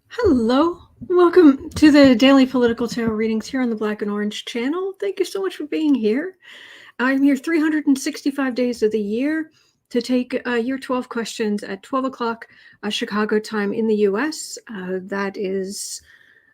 Hello, welcome to the daily political tarot readings here on the Black and Orange channel. Thank you so much for being here. I'm here 365 days of the year to take your 12 questions at 12 o'clock Chicago time in the US. That is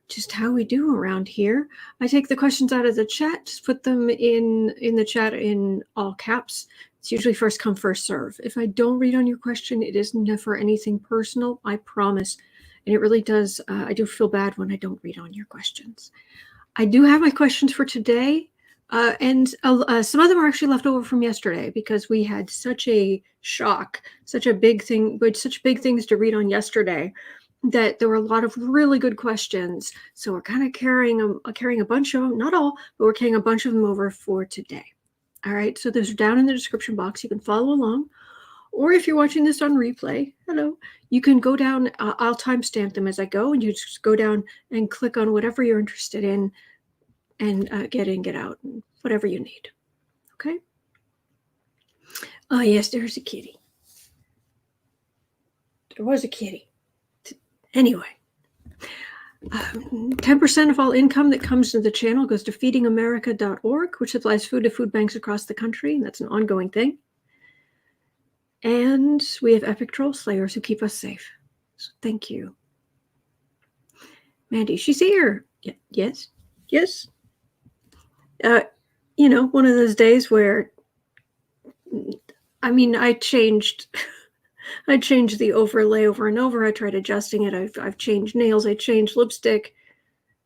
just how we do around here. I take the questions out of the chat, just put them in the chat in all caps. It's usually first come, first serve. If I don't read on your question, it is never anything personal, I promise. And it really does, I do feel bad when I don't read on your questions. I do have my questions for today, and some of them are actually left over from yesterday because we had such a shock, such a big thing, such big things to read on yesterday that there were a lot of really good questions. So we're kind of carrying a bunch of them, not all, but we're carrying a bunch of them over for today. All right, so those are down in the description box. You can follow along. Or if you're watching this on replay, hello, you can go down, I'll timestamp them as I go, and you just go down and click on whatever you're interested in and get in, get out, and whatever you need. Okay? Oh, yes, there's a kitty. There was a kitty. Anyway, 10% of all income that comes to the channel goes to feedingamerica.org, which supplies food to food banks across the country, and that's an ongoing thing. And we have epic troll slayers who keep us safe. So thank you. Mandy, she's here. Yes. You know, one of those days where, I mean, I changed the overlay over and over. I tried adjusting it. I've changed nails. I changed lipstick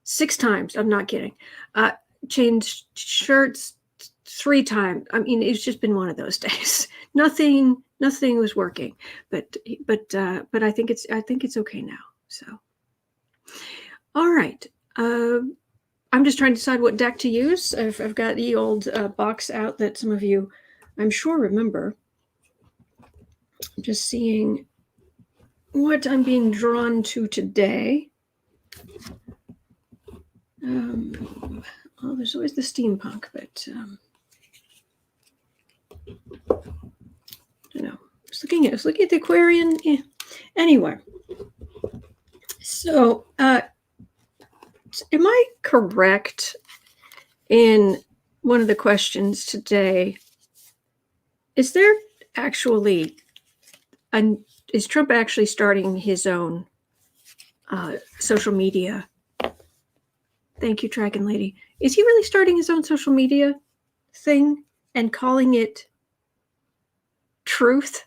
6 times. I'm not kidding. Changed shirts 3 times. I mean, it's just been one of those days. Nothing was working, but I think it's okay now. So, all right. I'm just trying to decide what deck to use. I've got the old box out that some of you, I'm sure, remember. I'm just seeing what I'm being drawn to today. Well, there's always the steampunk, but I don't know. I was looking at the Aquarian. Yeah. Anyway, so am I correct in one of the questions today? Is there actually is Trump actually starting his own social media? Thank you, Dragon Lady. Is he really starting his own social media thing and calling it Truth?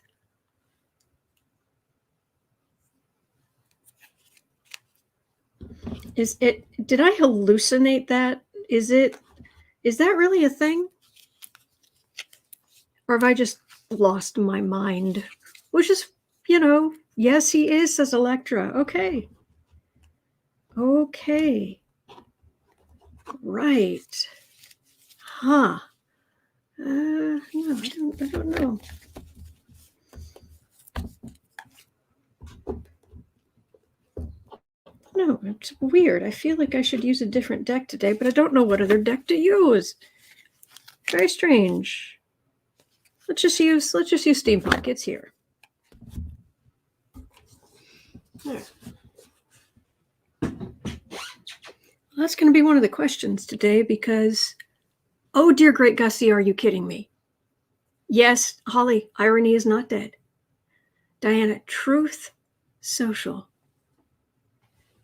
Did I hallucinate that? Is that really a thing? Or have I just lost my mind? Which is, you know, yes, he is, says Electra. Okay. Right. Huh. No, I don't know. No, it's weird. I feel like I should use a different deck today, but I don't know what other deck to use. Very strange. Let's just use Steampunk. It's here. Well, that's going to be one of the questions today because, oh dear great Gussie, are you kidding me? Yes, Holly, irony is not dead. Diana, Truth Social.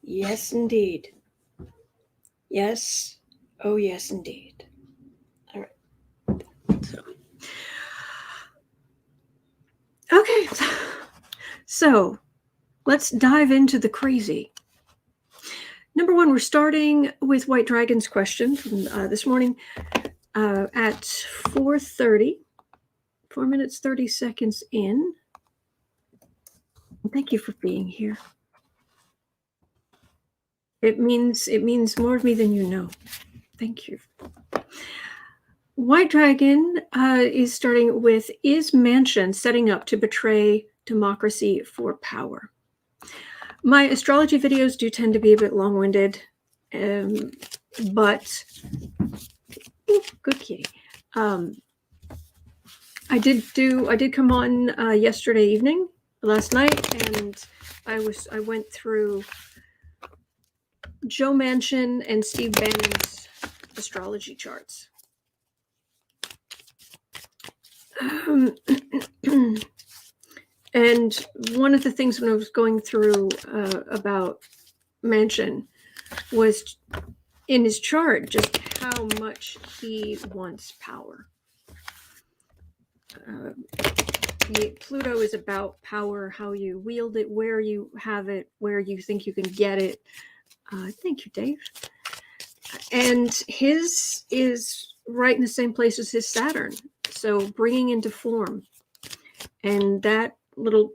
Yes, indeed. Yes. Oh, yes, indeed. All right. So, okay. So let's dive into the crazy. Number 1, we're starting with White Dragon's question from this morning at 4:30. 4 minutes, 30 seconds in. Thank you for being here. It means more of me than you know. Thank you. White Dragon is starting with, is Manchin setting up to betray democracy for power? My astrology videos do tend to be a bit long-winded, but good kitty. I did come on yesterday evening, last night, and I went through Joe Manchin and Steve Bannon's astrology charts. And one of the things when I was going through about Manchin was in his chart just how much he wants power. Pluto is about power, how you wield it, where you have it, where you think you can get it. Thank you, Dave. And his is right in the same place as his Saturn. So bringing into form. And that little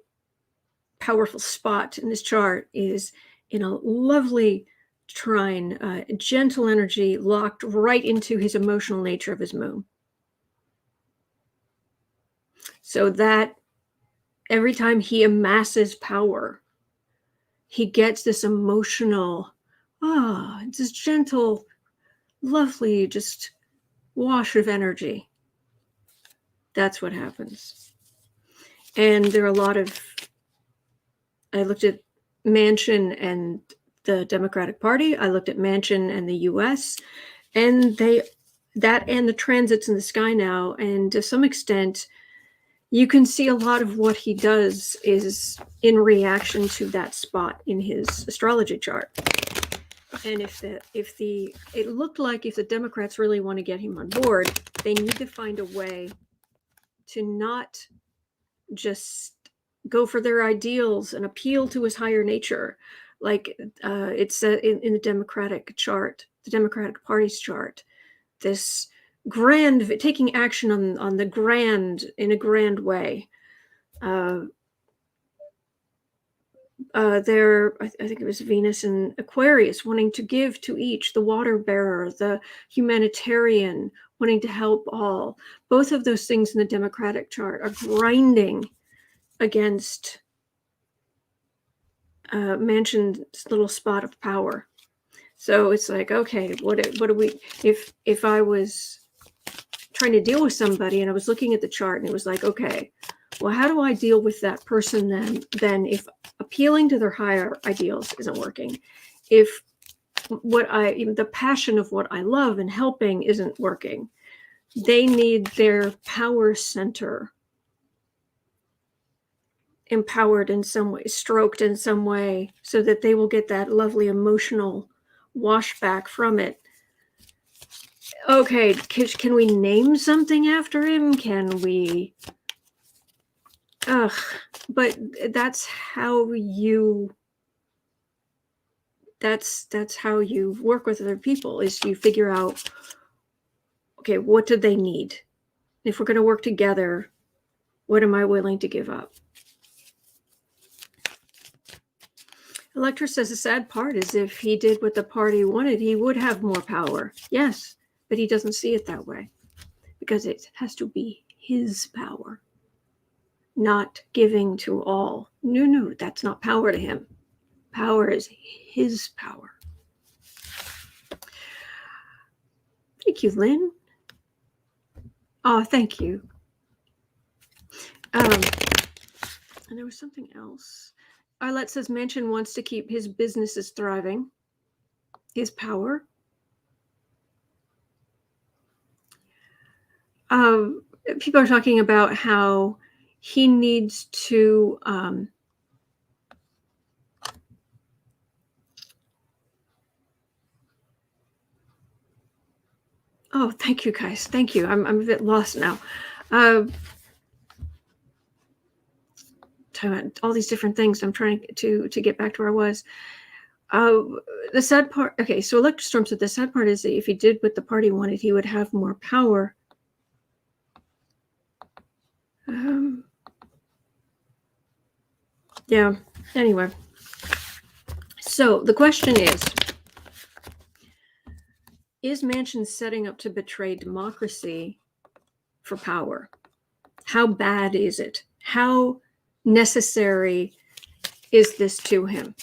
powerful spot in this chart is in a lovely trine, gentle energy locked right into his emotional nature of his moon. So that every time he amasses power, he gets this emotional, this gentle, lovely, just wash of energy. That's what happens. And there are a lot of, I looked at Manchin and the Democratic Party. I looked at Manchin and the US, and that and the transits in the sky now. And to some extent, you can see a lot of what he does is in reaction to that spot in his astrology chart. And it looked like if the Democrats really want to get him on board, they need to find a way to not just go for their ideals and appeal to his higher nature, like it's in the Democratic chart, the Democratic Party's chart. This grand, taking action on the grand in a grand way. I think it was Venus and Aquarius wanting to give to each, the water bearer, the humanitarian, wanting to help all. Both of those things in the Democratic chart are grinding against Manchin's little spot of power. So it's like, okay, what do we, if I was trying to deal with somebody and I was looking at the chart and it was like, okay, well, how do I deal with that person then if appealing to their higher ideals isn't working, if the passion of what I love and helping isn't working, they need their power center empowered in some way, stroked in some way, so that they will get that lovely emotional washback from it. Okay, can we name something after him? Can we? But that's how you. That's how you work with other people. Is you figure out, okay, what do they need? If we're going to work together, what am I willing to give up? Electra says the sad part is if he did what the party wanted, he would have more power. Yes, but he doesn't see it that way because it has to be his power, not giving to all. No, that's not power to him. Power is his power. Thank you, Lynn. Oh, thank you. And there was something else. Arlette says Manchin wants to keep his businesses thriving. His power. People are talking about how he needs to oh, thank you guys. Thank you. I'm a bit lost now. Talking about all these different things. I'm trying to get back to where I was. The sad part. Okay, so Electrostorm said the sad part is that if he did what the party wanted, he would have more power. Yeah. Anyway, so the question is Manchin setting up to betray democracy for power? How bad is it? How necessary is this to him?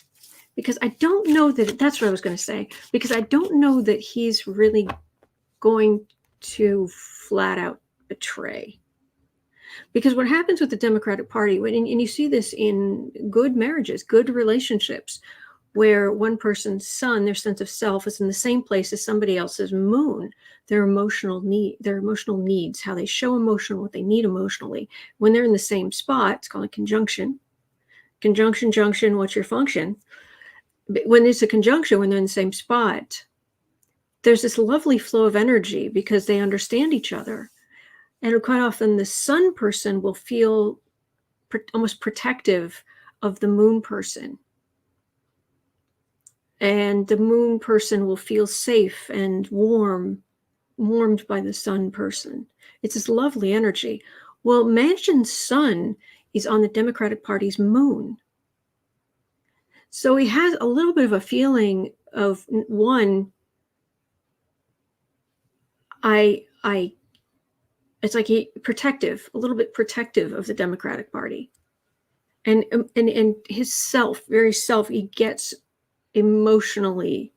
Because I don't know that, that's what I was going to say, because I don't know that he's really going to flat out betray. Because what happens with the Democratic Party, and you see this in good marriages, good relationships, where one person's sun, their sense of self, is in the same place as somebody else's moon, their emotional needs, how they show emotion, what they need emotionally. When they're in the same spot, it's called a conjunction. Conjunction, junction, what's your function? But when it's a conjunction, when they're in the same spot, there's this lovely flow of energy because they understand each other. And quite often the sun person will feel almost protective of the moon person. And the moon person will feel safe and warmed by the sun person. It's this lovely energy. Well, Manchin's sun is on the Democratic Party's moon. So he has a little bit of a feeling of, one, it's like a little bit protective of the Democratic Party. And his very self, he gets emotionally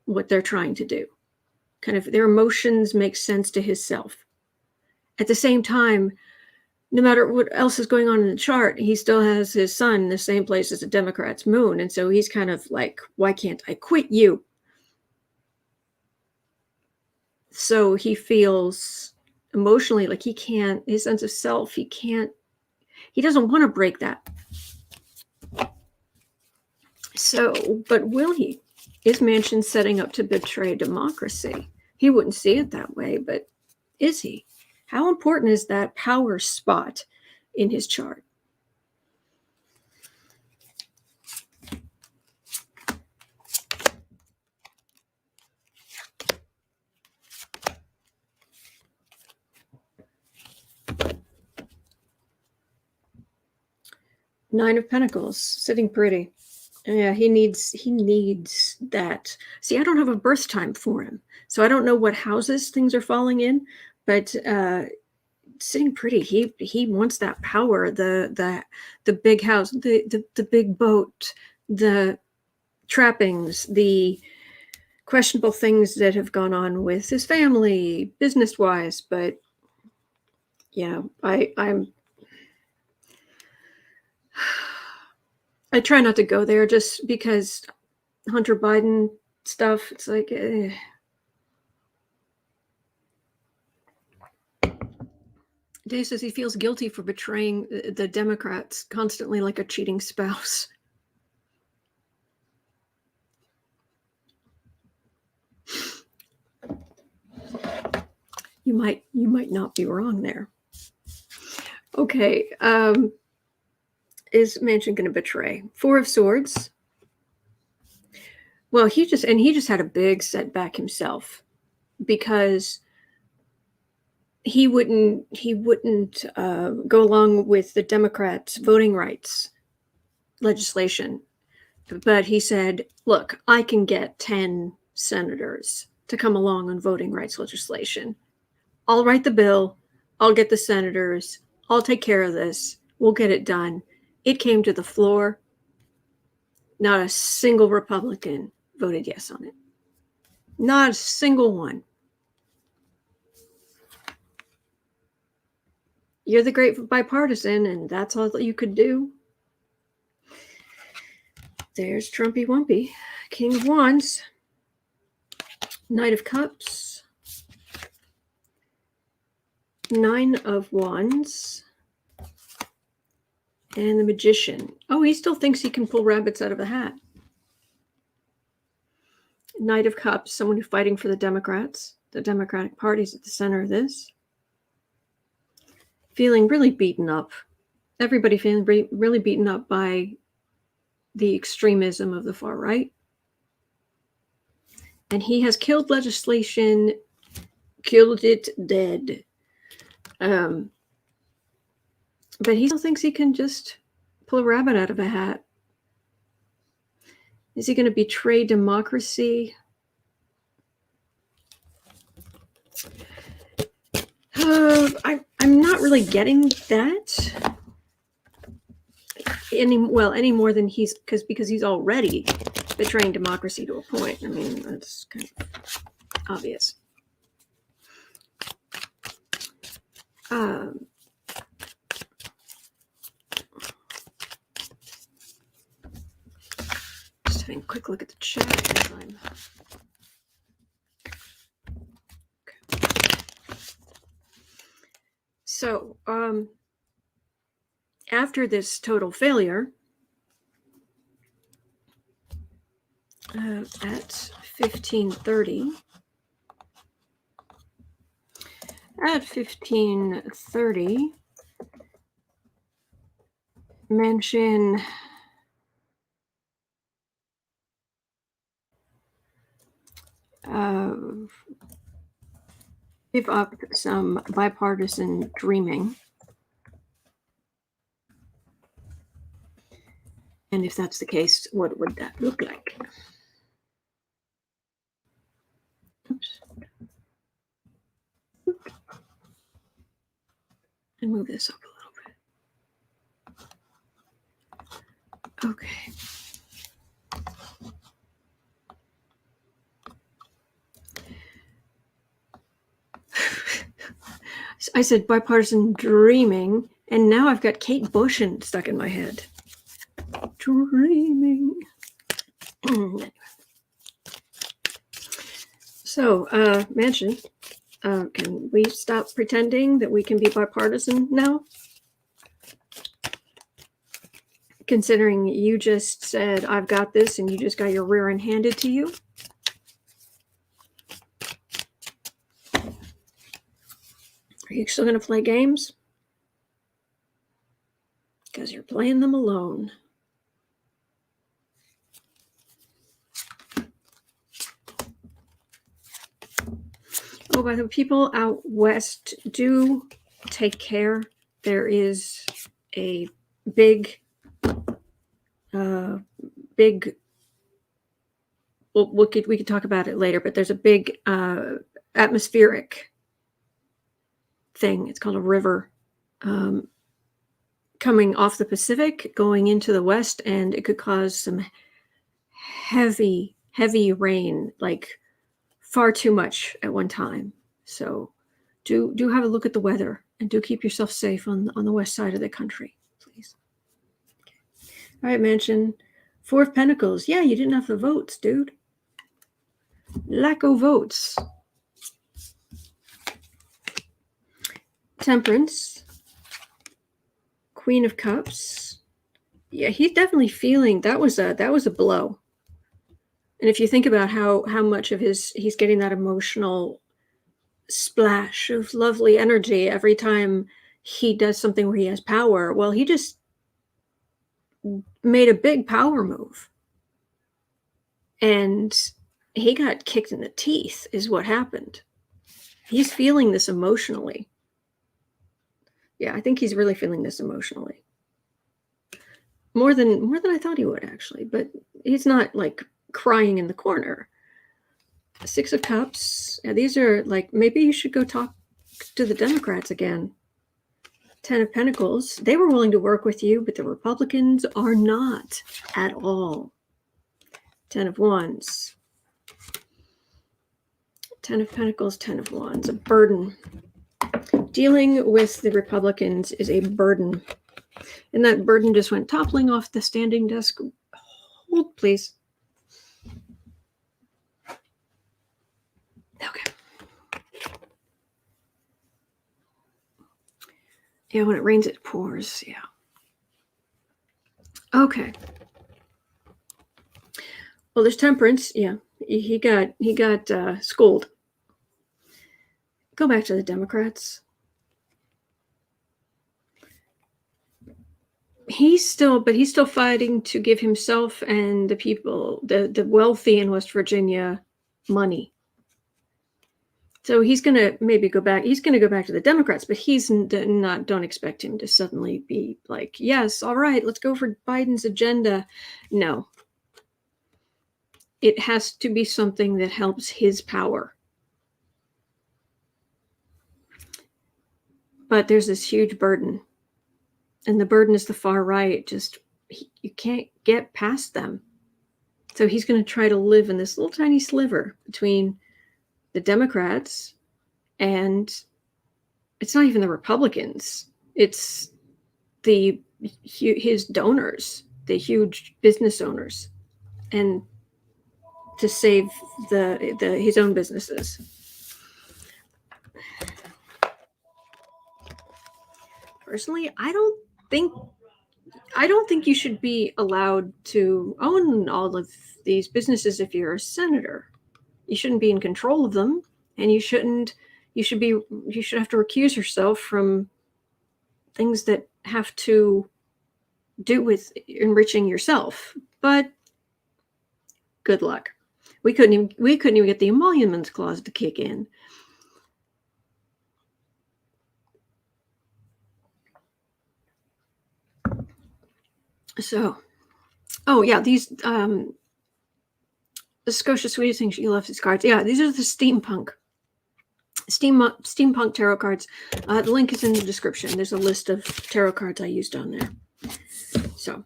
what they're trying to do. Kind of their emotions make sense to his self. At the same time, no matter what else is going on in the chart, he still has his sun in the same place as the Democrat's moon. And so he's kind of like, why can't I quit you? So he feels emotionally like he can't, his sense of self, he doesn't want to break that. So, but will he? Is Manchin setting up to betray democracy? He wouldn't see it that way, but is he? How important is that power spot in his chart? Nine of Pentacles, sitting pretty. Yeah, he needs that. See, I don't have a birth time for him, so I don't know what houses things are falling in, but sitting pretty. He wants that power, the big house, the big boat, the trappings, the questionable things that have gone on with his family, business-wise. But yeah, I try not to go there just because Hunter Biden stuff, it's like, Dave says he feels guilty for betraying the Democrats constantly like a cheating spouse. You might not be wrong there. Okay, is Manchin going to betray? Four of Swords. Well, he just had a big setback himself because he wouldn't go along with the Democrats' voting rights legislation. But he said, look, I can get 10 senators to come along on voting rights legislation. I'll write the bill. I'll get the senators. I'll take care of this. We'll get it done. It came to the floor. Not a single Republican voted yes on it. Not a single one. You're the great bipartisan, and that's all that you could do. There's Trumpy Wumpy. King of Wands. Knight of Cups. Nine of Wands. And the Magician. Oh, he still thinks he can pull rabbits out of a hat. Knight of Cups, someone who's fighting for the Democrats. The Democratic Party's at the center of this. Feeling really beaten up. Everybody feeling really beaten up by the extremism of the far right. And he has killed legislation, killed it dead. But he still thinks he can just pull a rabbit out of a hat. Is he going to betray democracy? I'm not really getting that any more than because he's already betraying democracy to a point. I mean, that's kind of obvious. Just having a quick look at the chat time. Okay. So, after this total failure, at 1530, Manchin give up some bipartisan dreaming. And if that's the case, what would that look like? Oops. And move this up a little bit. Okay. I said bipartisan dreaming, and now I've got Kate Bushin stuck in my head. Dreaming. So, Manchin, can we stop pretending that we can be bipartisan now? Considering you just said, I've got this, and you just got your rear end handed to you? Are you still going to play games? Because you're playing them alone. Oh, by the way, people out west, do take care. There is a big, well, we could talk about it later, but there's a big atmospheric thing. It's called a river coming off the Pacific, going into the west, and it could cause some heavy rain, like far too much at one time. So do have a look at the weather, and do keep yourself safe on the west side of the country, please. Okay. All right, Manchin. Four of Pentacles. Yeah, you didn't have the votes, dude. Lack of votes. Temperance. Queen of Cups. Yeah, he's definitely feeling that was a blow. And if you think about how much of he's getting that emotional splash of lovely energy every time he does something where he has power, well, he just made a big power move. And he got kicked in the teeth is what happened. He's feeling this emotionally. Yeah, I think he's really feeling this emotionally. More than I thought he would, actually. But he's not like crying in the corner. Six of Cups. Yeah, these are like, maybe you should go talk to the Democrats again. 10 of Pentacles. They were willing to work with you, but the Republicans are not at all. 10 of Wands. 10 of Pentacles, 10 of Wands. A burden. Dealing with the Republicans is a burden. And that burden just went toppling off the standing desk. Hold, please. Okay. Yeah, when it rains, it pours. Yeah. Okay. Well, there's Temperance. Yeah, he got schooled. Go back to the Democrats. He's still fighting to give himself and the people, the wealthy in West Virginia, money. So he's going to maybe go back. He's going to go back to the Democrats, but he's not. Don't expect him to suddenly be like, yes, all right, let's go for Biden's agenda. No. It has to be something that helps his power. But there's this huge burden. And the burden is the far right. Just, you can't get past them. So he's going to try to live in this little tiny sliver between the Democrats and it's not even the Republicans. It's his donors, the huge business owners. and to save his own businesses. Personally, I don't think you should be allowed to own all of these businesses if you're a senator. You shouldn't be in control of them, and you should have to recuse yourself from things that have to do with enriching yourself. But good luck. We couldn't even get the emoluments clause to kick in. So, oh yeah, these the Scotia Swedish things you left these cards. Yeah, these are the steampunk tarot cards. The link is in the description. There's a list of tarot cards I used on there. So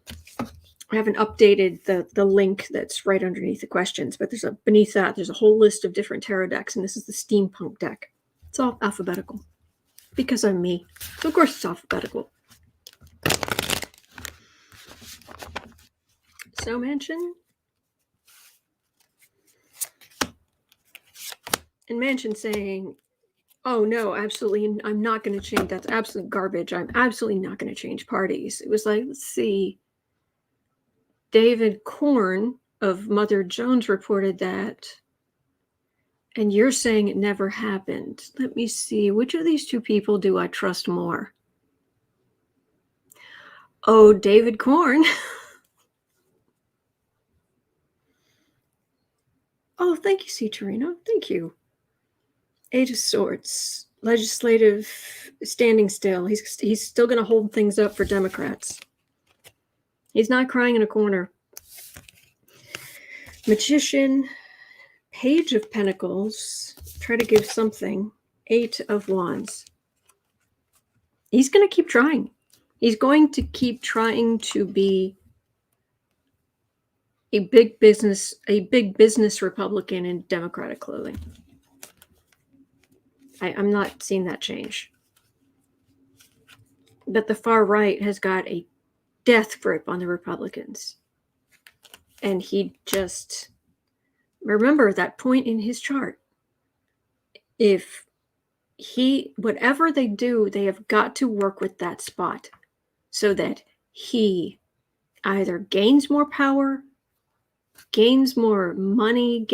I haven't updated the link that's right underneath the questions, but beneath that there's a whole list of different tarot decks, and this is the steampunk deck. It's all alphabetical because I'm me, so of course it's alphabetical. So Manchin. And Manchin saying, oh no, absolutely, I'm not going to change. That's absolute garbage. I'm absolutely not going to change parties. It was like, let's see. David Korn of Mother Jones reported that. And you're saying it never happened. Let me see. Which of these two people do I trust more? Oh, David Korn. Oh, thank you, C. Torino. Thank you. Eight of Swords. Legislative standing still. He's still going to hold things up for Democrats. He's not crying in a corner. Magician. Page of Pentacles. Try to give something. Eight of Wands. He's going to keep trying. He's going to keep trying to be a big business Republican in Democratic clothing. I'm not seeing that change. But the far right has got a death grip on the Republicans. And he just, remember that point in his chart. Whatever they do, they have got to work with that spot so that he either gains more power, gains more money,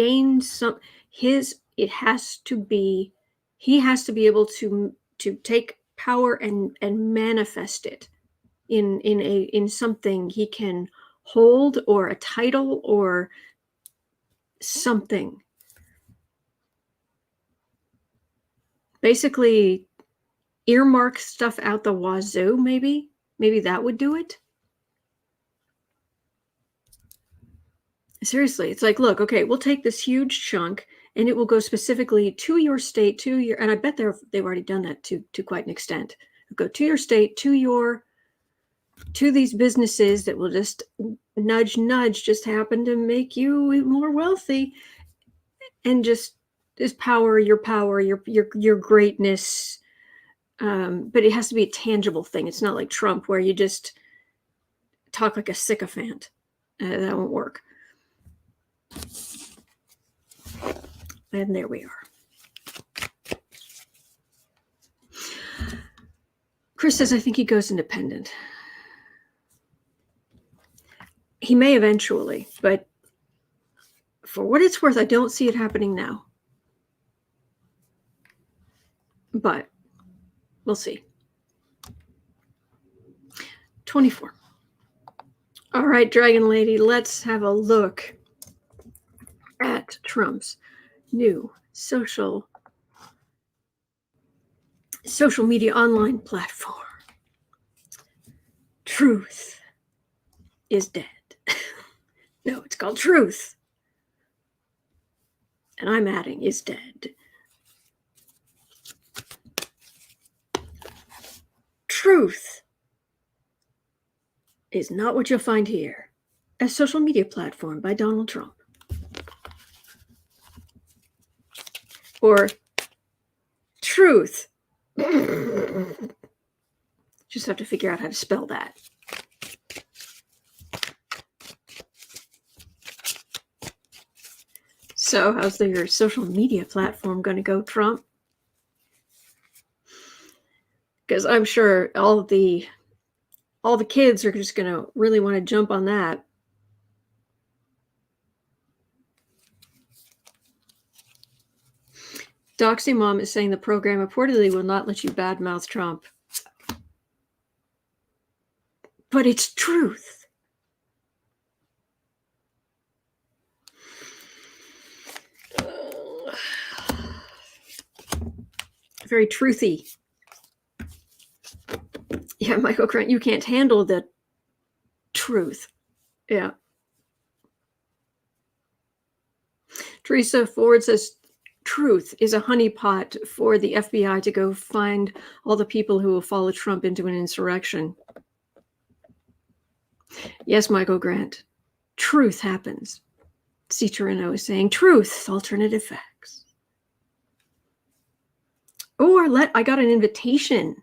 he has to be able to take power and manifest it in something he can hold, or a title or something. Basically earmark stuff out the wazoo, maybe that would do it. Seriously, it's like, look, okay, we'll take this huge chunk and it will go specifically to your state, and I bet they've already done that to quite an extent. It'll go to your state, to these businesses that will just nudge, just happen to make you more wealthy, and just power, your greatness. But it has to be a tangible thing. It's not like Trump where you just talk like a sycophant. That won't work. And there we are. Chris says, I think he goes independent. He may eventually, but for what it's worth, I don't see it happening now. But we'll see. 24. All right, Dragon Lady, let's have a look at Trump's new social media online platform. Truth is dead. No, it's called Truth. And I'm adding is dead. Truth is not what you'll find here. A social media platform by Donald Trump. Or Truth. Just have to figure out how to spell that. So how's your social media platform going to go, Trump? Because I'm sure all the kids are just going to really want to jump on that. Doxy Mom is saying the program reportedly will not let you badmouth Trump. But it's truth. Very truthy. Yeah, Michael Grant, you can't handle the truth. Yeah. Teresa Ford says, truth is a honeypot for the FBI to go find all the people who will follow Trump into an insurrection. Yes, Michael Grant, truth happens. C. Torino is saying, truth, alternative facts. Oh, I got an invitation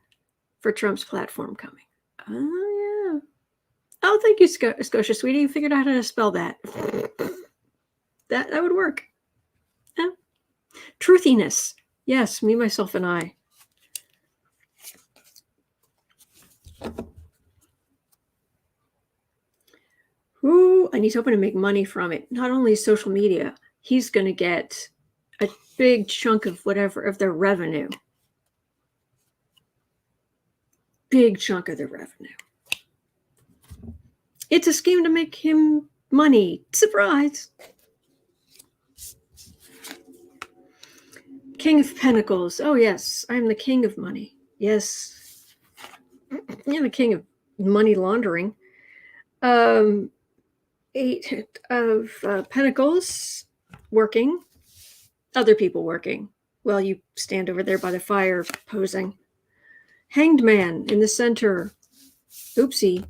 for Trump's platform coming. Oh, yeah. Oh, thank you, Scotia Sweetie. You figured out how to spell that. That would work. Yeah. Truthiness. Yes, me, myself, and I. Ooh, and he's hoping to make money from it. Not only social media, he's going to get a big chunk of whatever of their revenue. Big chunk of their revenue. It's a scheme to make him money. Surprise. King of Pentacles. Oh, yes, I'm the king of money. Yes. I'm the king of money laundering. Eight of Pentacles, working. Other people working while you stand over there by the fire posing. Hanged Man in the center. Oopsie.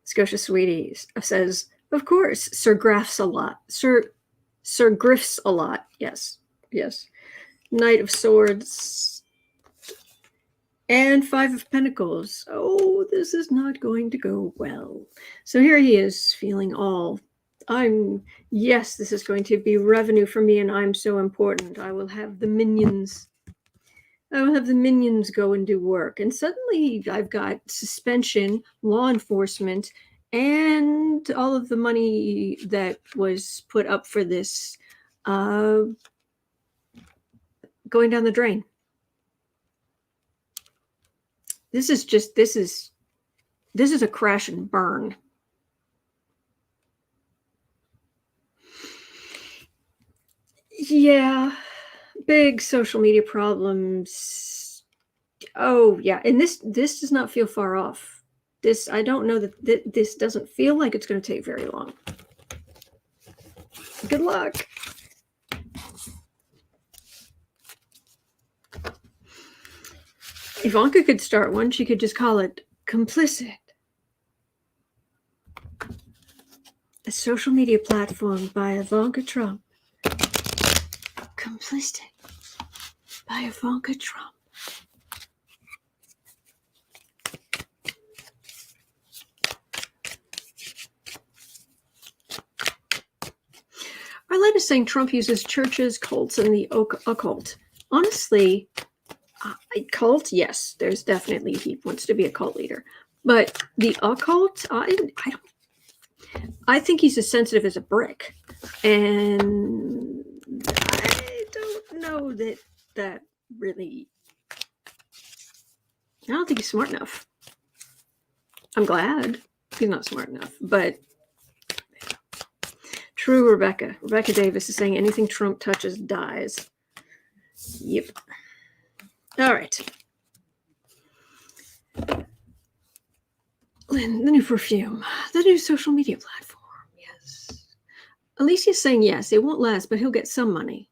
Scotia Sweetie says, of course, Sir Graffs a lot. Sir Griffs a lot. Yes. Yes. Knight of Swords. And Five of Pentacles. Oh, this is not going to go well. So here he is feeling all, yes, this is going to be revenue for me and I'm so important. I will have the minions. I will have the minions go and do work. And suddenly I've got suspension, law enforcement, and all of the money that was put up for this going down the drain. This is a crash and burn. Yeah, big social media problems. Oh, yeah, and this does not feel far off. I don't know that this doesn't feel like it's going to take very long. Good luck. Ivanka could start one. She could just call it Complicit. A social media platform by Ivanka Trump. Complicit by Ivanka Trump. Arlette is saying Trump uses churches, cults, and the occult. Honestly, cult, yes, there's definitely, he wants to be a cult leader. But the occult, I think he's as sensitive as a brick. And I don't know that really, I don't think he's smart enough. I'm glad he's not smart enough, but true Rebecca. Rebecca Davis is saying anything Trump touches dies. Yep. All right. Lynn, the new perfume, the new social media platform. Yes. Alicia's saying yes, it won't last, but he'll get some money.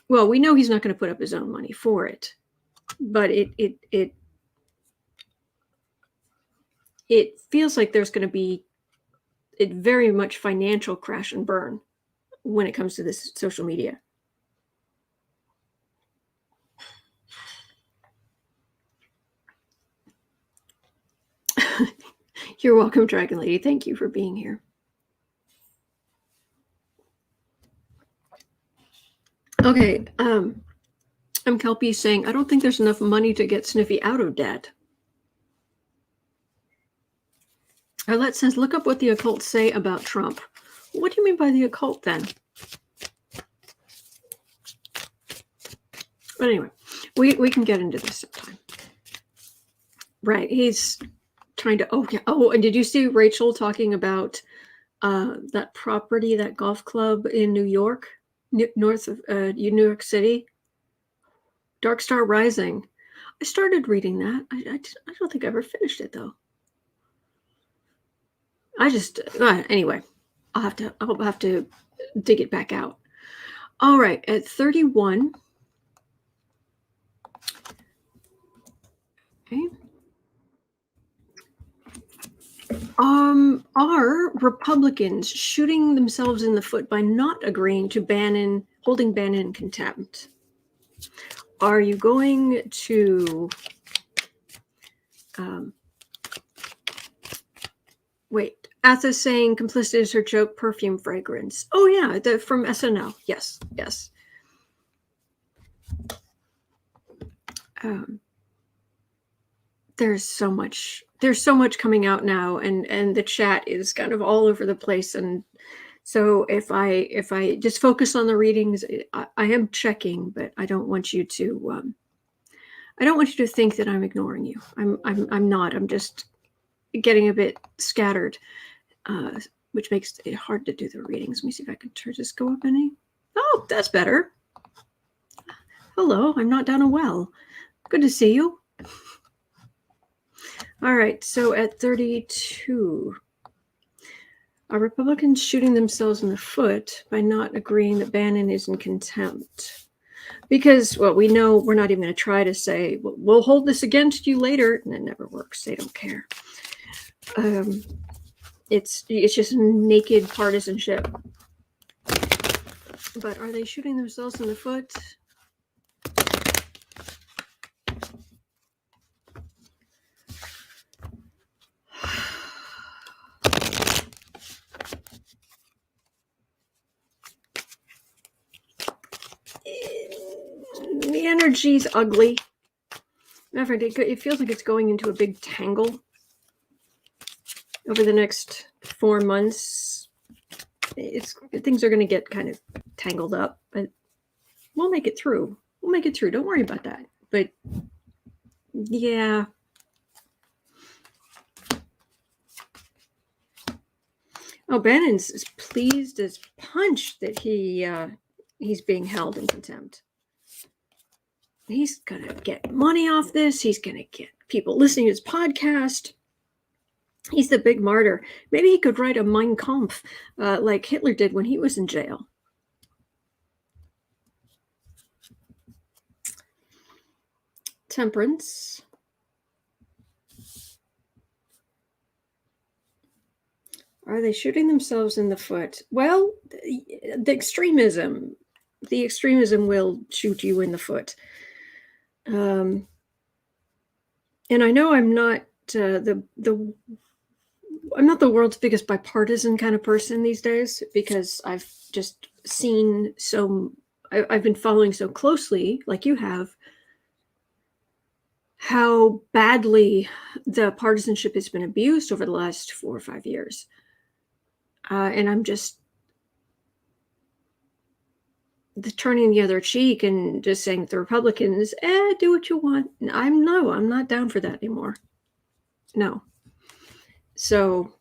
Well, we know he's not going to put up his own money for it, but it feels like there's going to be very much financial crash and burn when it comes to this social media. You're welcome, Dragon Lady. Thank you for being here. Okay. I'm Kelpie saying, I don't think there's enough money to get Sniffy out of debt. Arlette says, look up what the occult say about Trump. What do you mean by the occult then? But anyway, we can get into this sometime. Right. He's trying to, and did you see Rachel talking about that property, that golf club in New York, north of New York City? Dark Star Rising. I started reading that. I don't think I ever finished it though. I just anyway. I'll have to dig it back out. All right, at 31. Okay. Are Republicans shooting themselves in the foot by not agreeing to holding Bannon in contempt? Are you going to wait? Atha saying complicit is her joke perfume fragrance. Oh yeah, from SNL. Yes. There's so much coming out now, and the chat is kind of all over the place, and so if I just focus on the readings, I am checking, but I don't want you to think that I'm ignoring you. I'm not. I'm just getting a bit scattered, which makes it hard to do the readings. Let me see if I can just go up any. Oh, that's better. Hello, I'm not down a well. Good to see you. All right, so at 32, are Republicans shooting themselves in the foot by not agreeing that Bannon is in contempt? Because, well, we know we're not even going to try to say, well, we'll hold this against you later, and it never works. They don't care. It's just naked partisanship. But are they shooting themselves in the foot? The energy's ugly. Matter of fact, it feels like it's going into a big tangle over the next 4 months. Things are going to get kind of tangled up, but we'll make it through. Don't worry about that. But yeah. Oh, Bannon's as pleased as punch that he's being held in contempt. He's going to get money off this. He's going to get people listening to his podcast. He's the big martyr. Maybe he could write a Mein Kampf like Hitler did when he was in jail. Temperance. Are they shooting themselves in the foot? Well, the extremism will shoot you in the foot. And I know I'm not I'm not the world's biggest bipartisan kind of person these days, because I've just seen I've been following so closely, like you have, how badly the partisanship has been abused over the last 4 or 5 years. And I'm just turning the other cheek and just saying to the Republicans, do what you want. I'm not down for that anymore. No. So,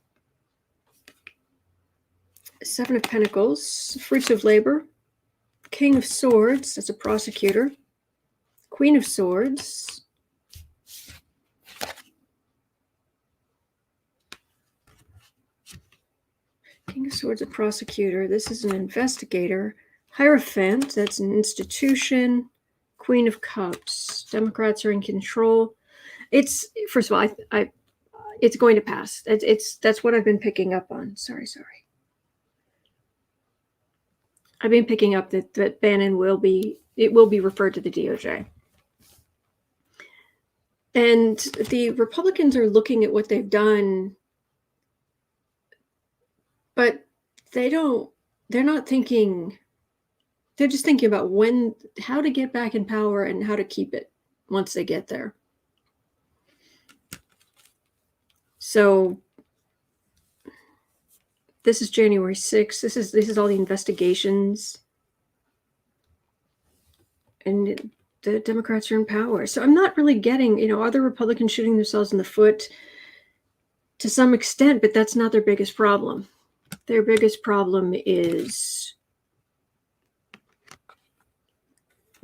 7 of Pentacles, Fruits of Labor, King of Swords, that's a prosecutor, Queen of Swords, King of Swords, a prosecutor. This is an investigator. Hierophant, that's an institution. Queen of Cups. Democrats are in control. It's, first of all, it's going to pass. That's what I've been picking up on. Sorry. I've been picking up that Bannon will be referred to the DOJ. And the Republicans are looking at what they've done, but they're not thinking They're just thinking about how to get back in power and how to keep it once they get there. So this is January 6th. This is all the investigations. And the Democrats are in power. So I'm not really getting, are the Republicans shooting themselves in the foot? To some extent, but that's not their biggest problem. Their biggest problem is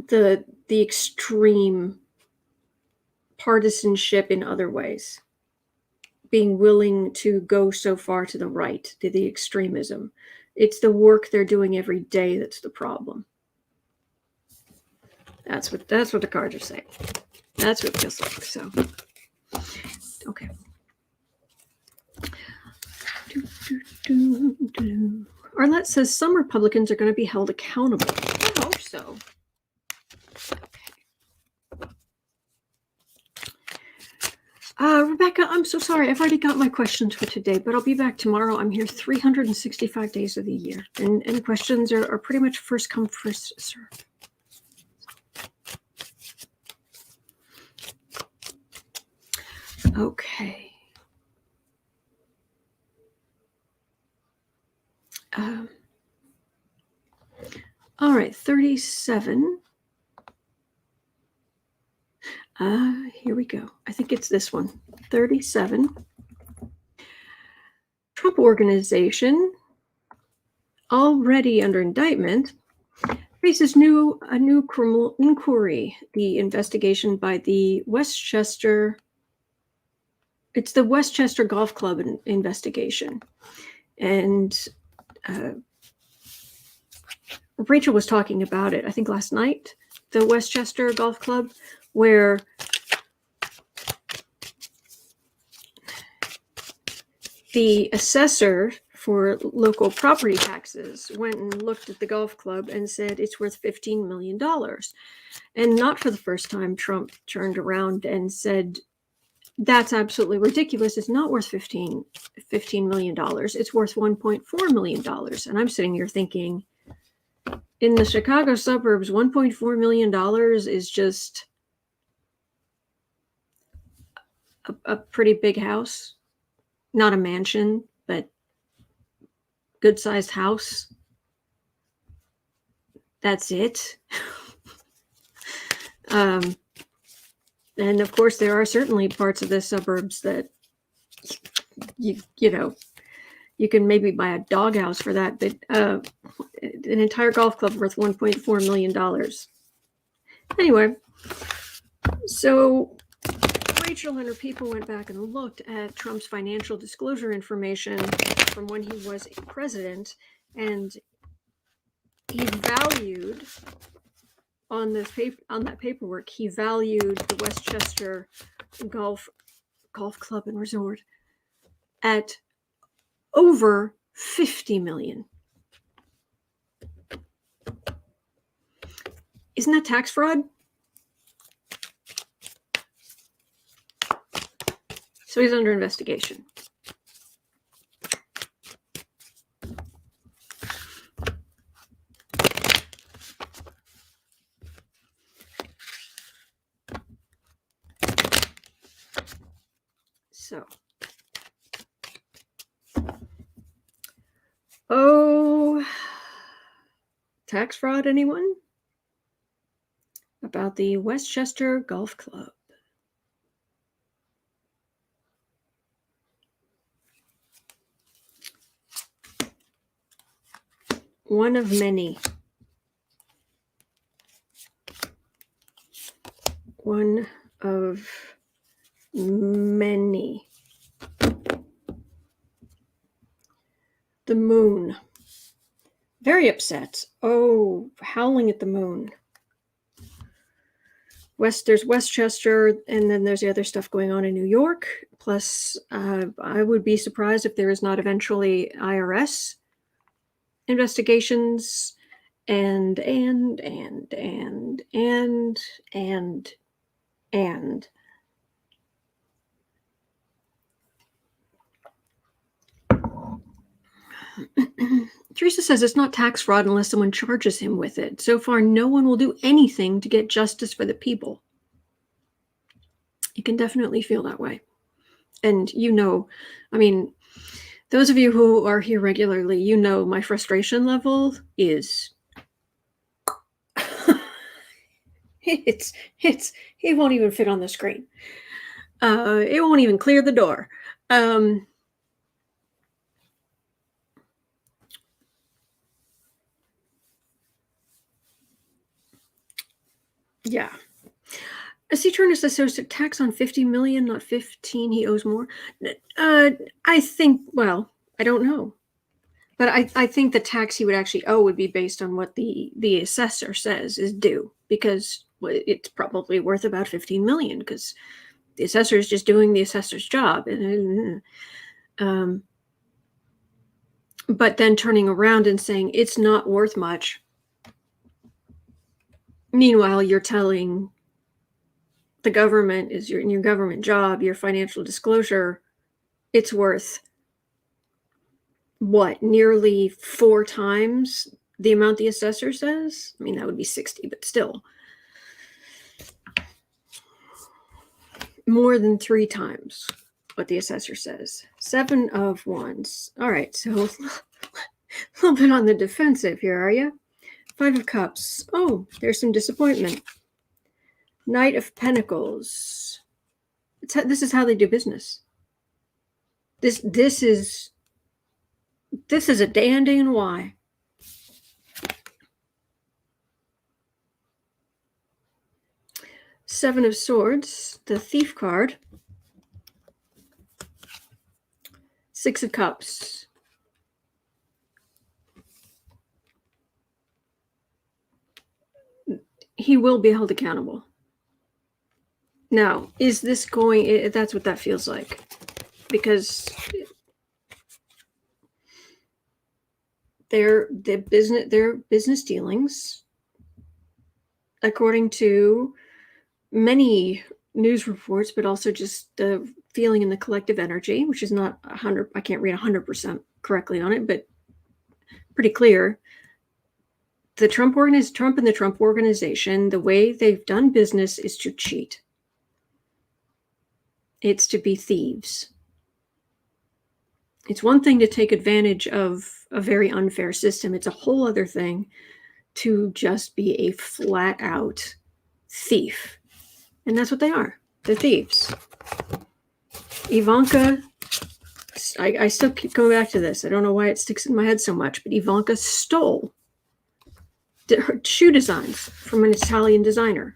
the extreme partisanship in other ways. Being willing to go so far to the right, to the extremism. It's the work they're doing every day that's the problem. That's what the cards are saying. That's what it feels like. So, okay. Arlette says some Republicans are going to be held accountable. I hope so. Rebecca, I'm so sorry. I've already got my questions for today, but I'll be back tomorrow. I'm here 365 days of the year, and questions are pretty much first come, first serve. Okay. All right, 37. Here we go. I think it's this one. 37. Trump Organization, already under indictment, faces a new criminal inquiry. The investigation by the Westchester. It's the Westchester Golf Club investigation, and Rachel was talking about it, I think last night. The Westchester Golf Club, where the assessor for local property taxes went and looked at the golf club and said it's worth $15 million. And not for the first time, Trump turned around and said, that's absolutely ridiculous. It's not worth $15 million. It's worth $1.4 million. And I'm sitting here thinking, in the Chicago suburbs, $1.4 million is just a pretty big house. Not a mansion, but good-sized house. That's it. And of course, there are certainly parts of the suburbs that you can maybe buy a doghouse for that, but an entire golf club worth $1.4 million. Anyway, so Rachel and her people went back and looked at Trump's financial disclosure information from when he was president, and he valued on that paperwork, he valued the Westchester Golf Club and Resort at over $50 million. Isn't that tax fraud? So he's under investigation. So, tax fraud, anyone? About the Westchester Golf Club. One of many. One of many. The moon. Very upset. Oh, howling at the moon. There's Westchester, and then there's the other stuff going on in New York. Plus, I would be surprised if there is not eventually IRS investigations and. Teresa says it's not tax fraud unless someone charges him with it. So far, no one will do anything to get justice for the people. You can definitely feel that way. And those of you who are here regularly, my frustration level is it won't even fit on the screen. It won't even clear the door. Yeah. A sea turner says so tax on 50 million, not 15. He owes more. I think, well, I don't know. But I think the tax he would actually owe would be based on what the assessor says is due, because it's probably worth about 15 million, because the assessor is just doing the assessor's job. But then turning around and saying it's not worth much. Meanwhile, you're telling the government is in your government job, your financial disclosure, it's worth what, nearly 4 times the amount the assessor says? I mean, that would be 60, but still. More than 3 times what the assessor says. 7 of wands. All right, so a little bit on the defensive here, are you? 5 of cups. Oh, there's some disappointment. Knight of pentacles. This is how they do business. This is a dandy and why. Seven of swords, the thief card. 6 of cups. He will be held accountable. Now, is this going, that's what that feels like. Because their business dealings, according to many news reports, but also just the feeling in the collective energy, which is not 100, I can't read 100% correctly on it, but pretty clear. Trump and the Trump organization, the way they've done business is to cheat. It's to be thieves. It's one thing to take advantage of a very unfair system. It's a whole other thing to just be a flat out thief. And that's what they are. They're thieves. Ivanka, I still keep going back to this. I don't know why it sticks in my head so much, but Ivanka stole her shoe designs from an Italian designer.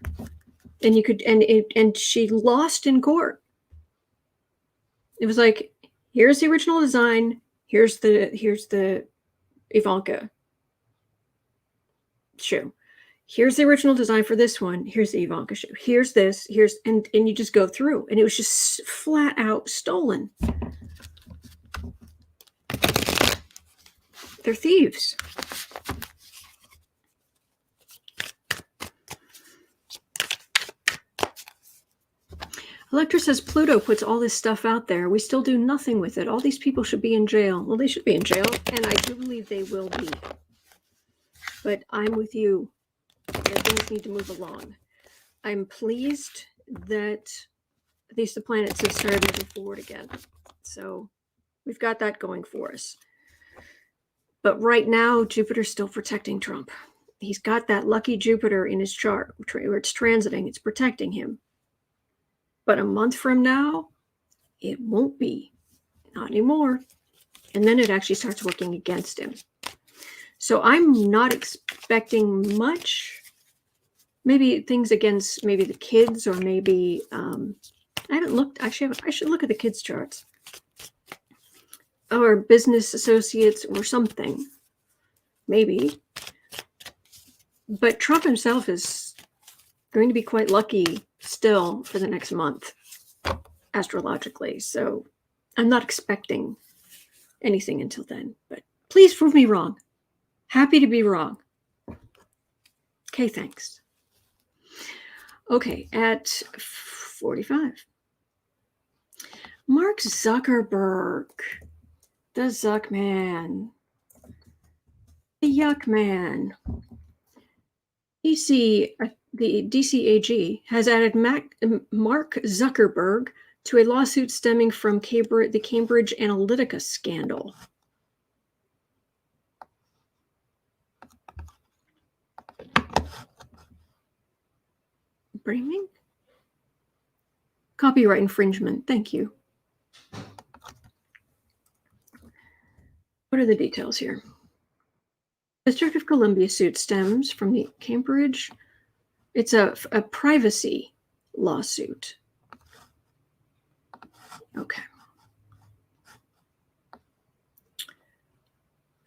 And she lost in court. It was like, here's the original design. Here's the Ivanka shoe. Here's the original design for this one. Here's the Ivanka shoe. Here's this. And you just go through, and it was just flat out stolen. They're thieves. Electra says Pluto puts all this stuff out there. We still do nothing with it. All these people should be in jail. Well, they should be in jail, and I do believe they will be. But I'm with you. Things need to move along. I'm pleased that at least the planets have started moving forward again. So we've got that going for us. But right now, Jupiter's still protecting Trump. He's got that lucky Jupiter in his chart where it's transiting. It's protecting him. But a month from now, it won't be. Not anymore. And then it actually starts working against him. So I'm not expecting much. Maybe things against maybe the kids, or maybe I haven't looked. Actually, I should look at the kids' charts. Or business associates or something. Maybe. But Trump himself is going to be quite lucky still for the next month, astrologically. So I'm not expecting anything until then. But please prove me wrong. Happy to be wrong. Okay, thanks. Okay, at 45. Mark Zuckerberg, the Zuckman. Yuck man. The DC AG has added Mark Zuckerberg to a lawsuit stemming from the Cambridge Analytica scandal. Bringing? Copyright infringement. Thank you. What are the details here? The District of Columbia suit stems from the Cambridge. It's a privacy lawsuit. Okay.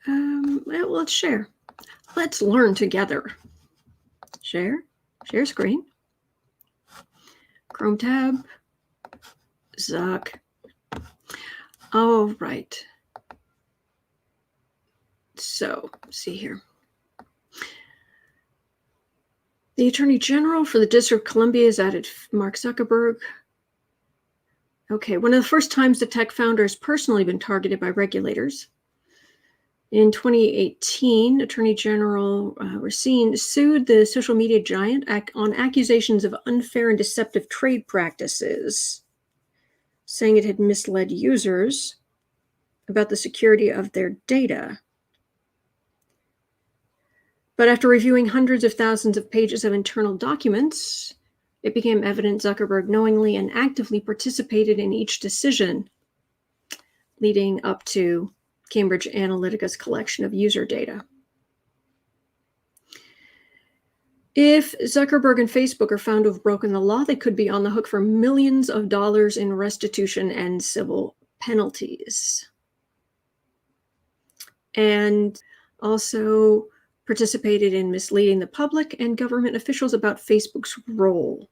Well, let's share. Let's learn together. Share screen. Chrome tab. Zuck. All right. So, see here. The Attorney General for the District of Columbia has added Mark Zuckerberg. Okay, one of the first times the tech founder has personally been targeted by regulators. In 2018, Attorney General Racine sued the social media giant on accusations of unfair and deceptive trade practices, saying it had misled users about the security of their data. But after reviewing hundreds of thousands of pages of internal documents, it became evident Zuckerberg knowingly and actively participated in each decision, leading up to Cambridge Analytica's collection of user data. If Zuckerberg and Facebook are found to have broken the law, they could be on the hook for millions of dollars in restitution and civil penalties. And also participated in misleading the public and government officials about Facebook's role.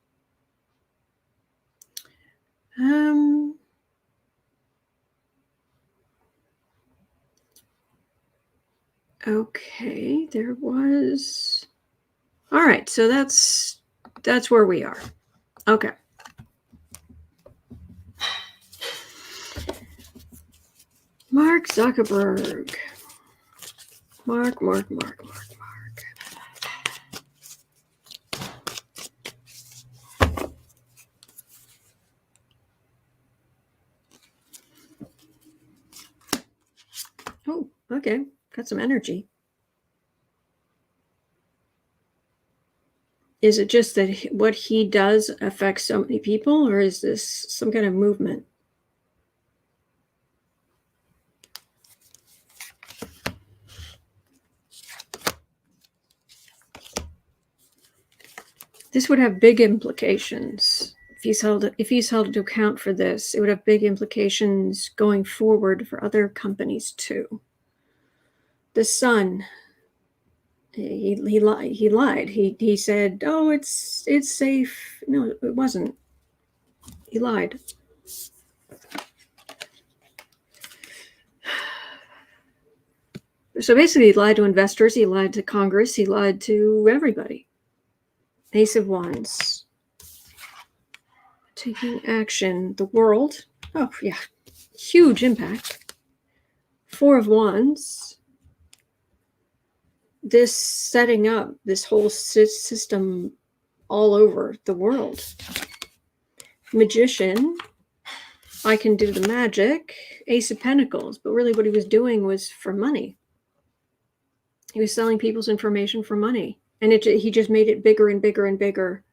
Okay, there was. All right, so that's where we are. Okay. Mark Zuckerberg. Mark. Oh, okay. Got some energy. Is it just that what he does affects so many people, or is this some kind of movement? This would have big implications. If he's held to account for this, it would have big implications going forward for other companies too. The Sun, he lied. He said, "Oh, it's safe." No, it wasn't. He lied. So basically, he lied to investors. He lied to Congress. He lied to everybody. Ace of Wands. Taking action. The world. Oh, yeah. Huge impact. Four of Wands. This setting up this whole system all over the world. Magician. I can do the magic. Ace of Pentacles. But really what he was doing was for money. He was selling people's information for money. And he just made it bigger and bigger and bigger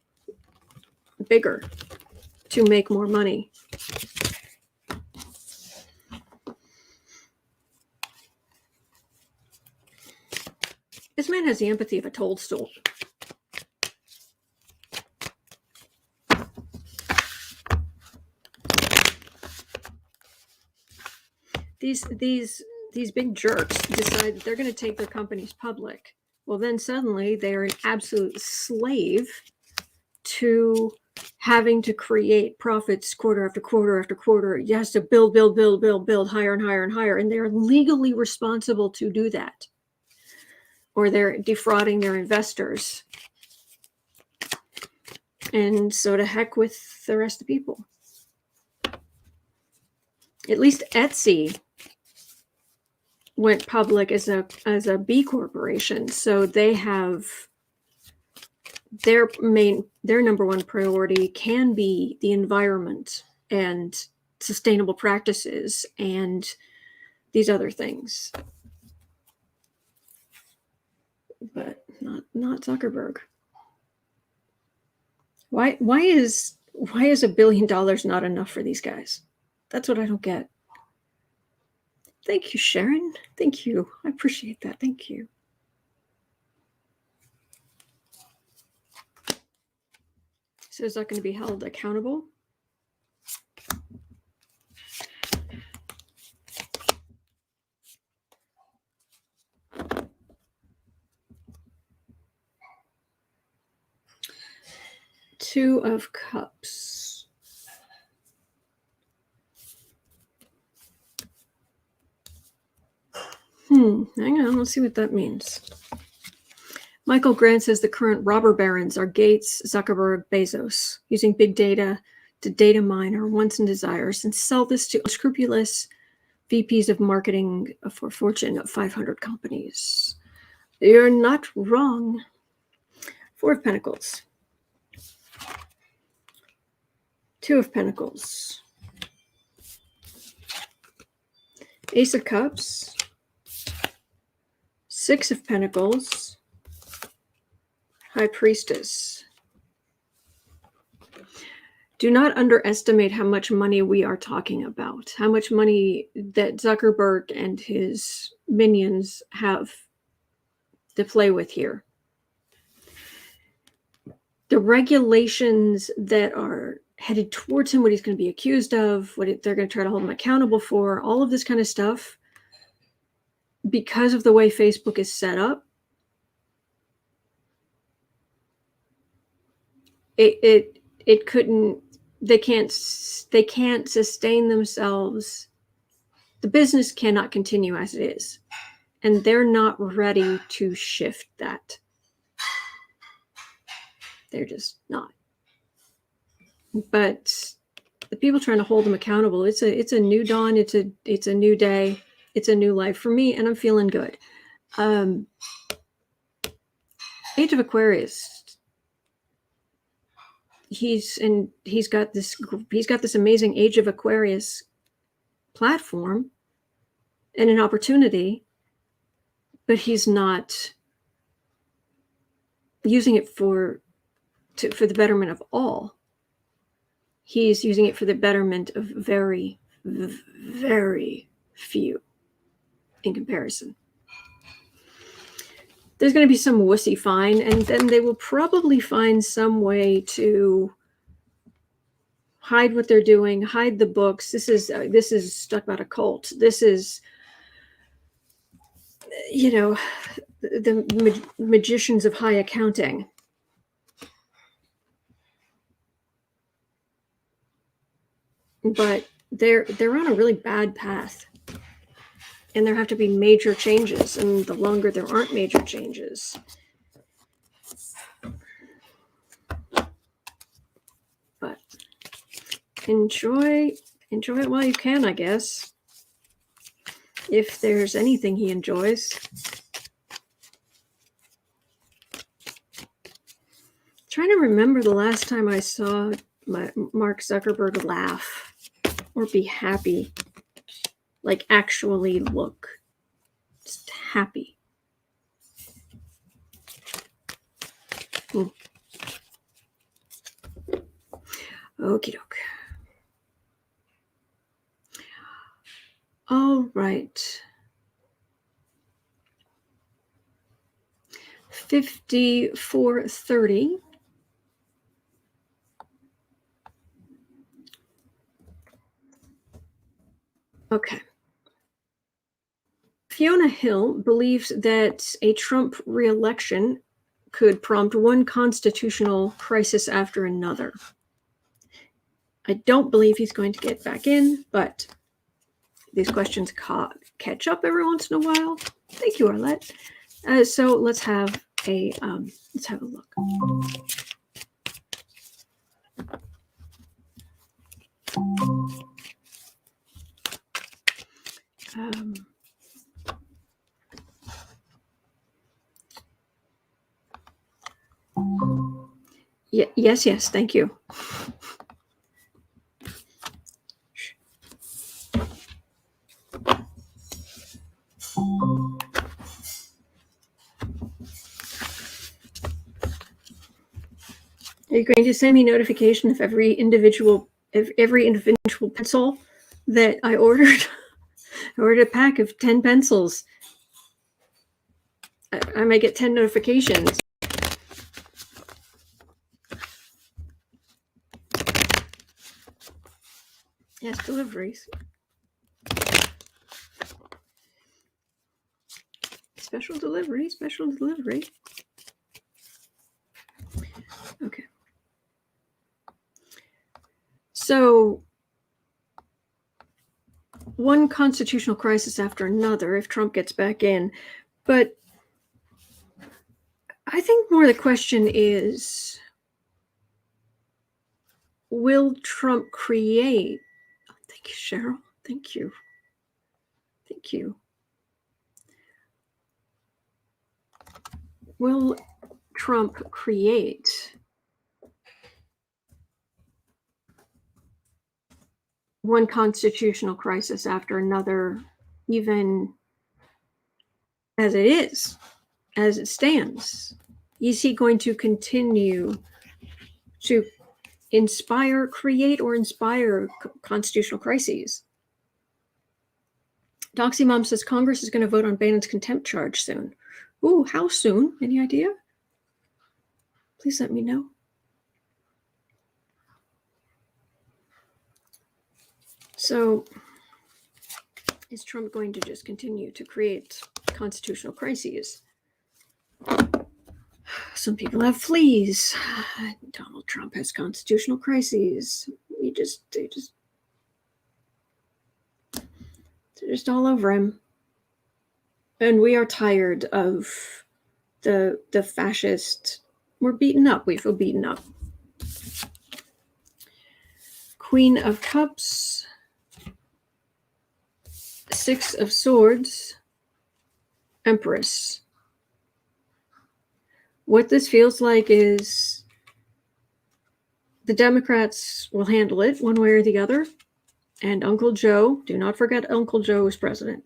to make more money. This man has the empathy of a toadstool. These big jerks decide that they're going to take their companies public. Well, then suddenly they're an absolute slave to having to create profits quarter after quarter after quarter. It has to build higher and higher and higher. And they're legally responsible to do that. Or they're defrauding their investors. And so to heck with the rest of the people. At least Etsy went public as a B corporation, so they have their number one priority can be the environment and sustainable practices and these other things, but not Zuckerberg. Why is $1 billion not enough for these guys? That's what I don't get. Thank you, Sharon. Thank you. I appreciate that. Thank you. So is that going to be held accountable? Two of Cups. Hang on, let's see what that means. Michael Grant says the current robber barons are Gates, Zuckerberg, Bezos, using big data to data mine our wants and desires and sell this to unscrupulous VPs of marketing for Fortune 500 companies. You're not wrong. Four of Pentacles. Two of Pentacles. Ace of Cups. Six of Pentacles. High Priestess. Do not underestimate how much money we are talking about, how much money that Zuckerberg and his minions have to play with here. The regulations that are headed towards him, what he's going to be accused of, they're going to try to hold him accountable for, all of this kind of stuff, because of the way Facebook is set up, it couldn't, they can't sustain themselves. The business cannot continue as it is, and they're not ready to shift that. They're just not. But the people trying to hold them accountable, it's a new dawn, it's a new day, it's a new life for me, and I'm feeling good. Age of Aquarius. He's got this amazing Age of Aquarius platform and an opportunity, but he's not using it for the betterment of all. He's using it for the betterment of very, very few in comparison. There's going to be some wussy fine, and then they will probably find some way to hide what they're doing, hide the books. This is talk about a cult. This is, the magicians of high accounting. But they're on a really bad path. And there have to be major changes. And the longer there aren't major changes, but enjoy it while you can, I guess. If there's anything he enjoys. Trying to remember the last time I saw Mark Zuckerberg laugh or be happy. Like actually look just happy. Okie doke. All right. 5430. Okay. Fiona Hill believes that a Trump re-election could prompt one constitutional crisis after another. I don't believe he's going to get back in, but these questions catch up every once in a while. Thank you, Arlette. So let's have a look. Yes, thank you. Are you going to send me notification if every individual pencil that I ordered? I ordered a pack of 10 pencils. I might get 10 notifications. Yes, deliveries. Special delivery. Okay. So, one constitutional crisis after another if Trump gets back in. But I think more the question is, will Trump create... Oh, thank you, Cheryl. Thank you. Will Trump create one constitutional crisis after another, even as it stands? Is he going to continue to create or inspire constitutional crises? Doxy Mom says Congress is going to vote on Bannon's contempt charge soon. Ooh, how soon? Any idea? Please let me know. So, is Trump going to just continue to create constitutional crises? Some people have fleas. Donald Trump has constitutional crises. They're just all over him. And we are tired of the fascist. We're beaten up. We feel beaten up. Queen of Cups. Six of Swords. Empress. What this feels like is the Democrats will handle it one way or the other. And Uncle Joe, do not forget Uncle Joe is president.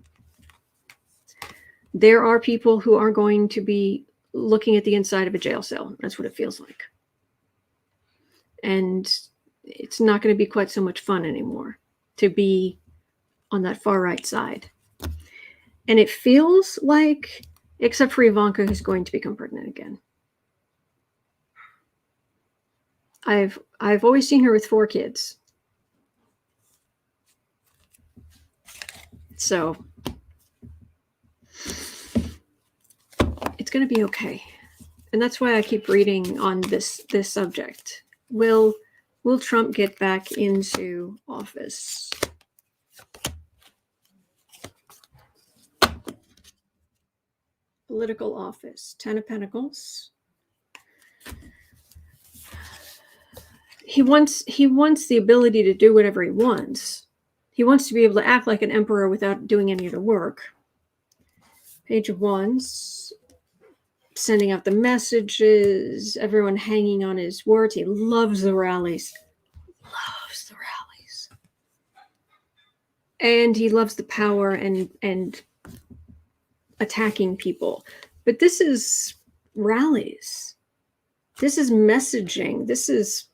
There are people who are going to be looking at the inside of a jail cell. That's what it feels like. And it's not going to be quite so much fun anymore to be on that far right side. And it feels like, except for Ivanka, who's going to become pregnant again. I've always seen her with 4 kids. So it's going to be okay. And that's why I keep reading on this subject. Will Trump get back into office? Political office. 10 of Pentacles. He wants the ability to do whatever he wants. He wants to be able to act like an emperor without doing any of the work. Page of Wands. Sending out the messages. Everyone hanging on his words. He loves the rallies. And he loves the power and attacking people. But this is rallies. This is messaging. This is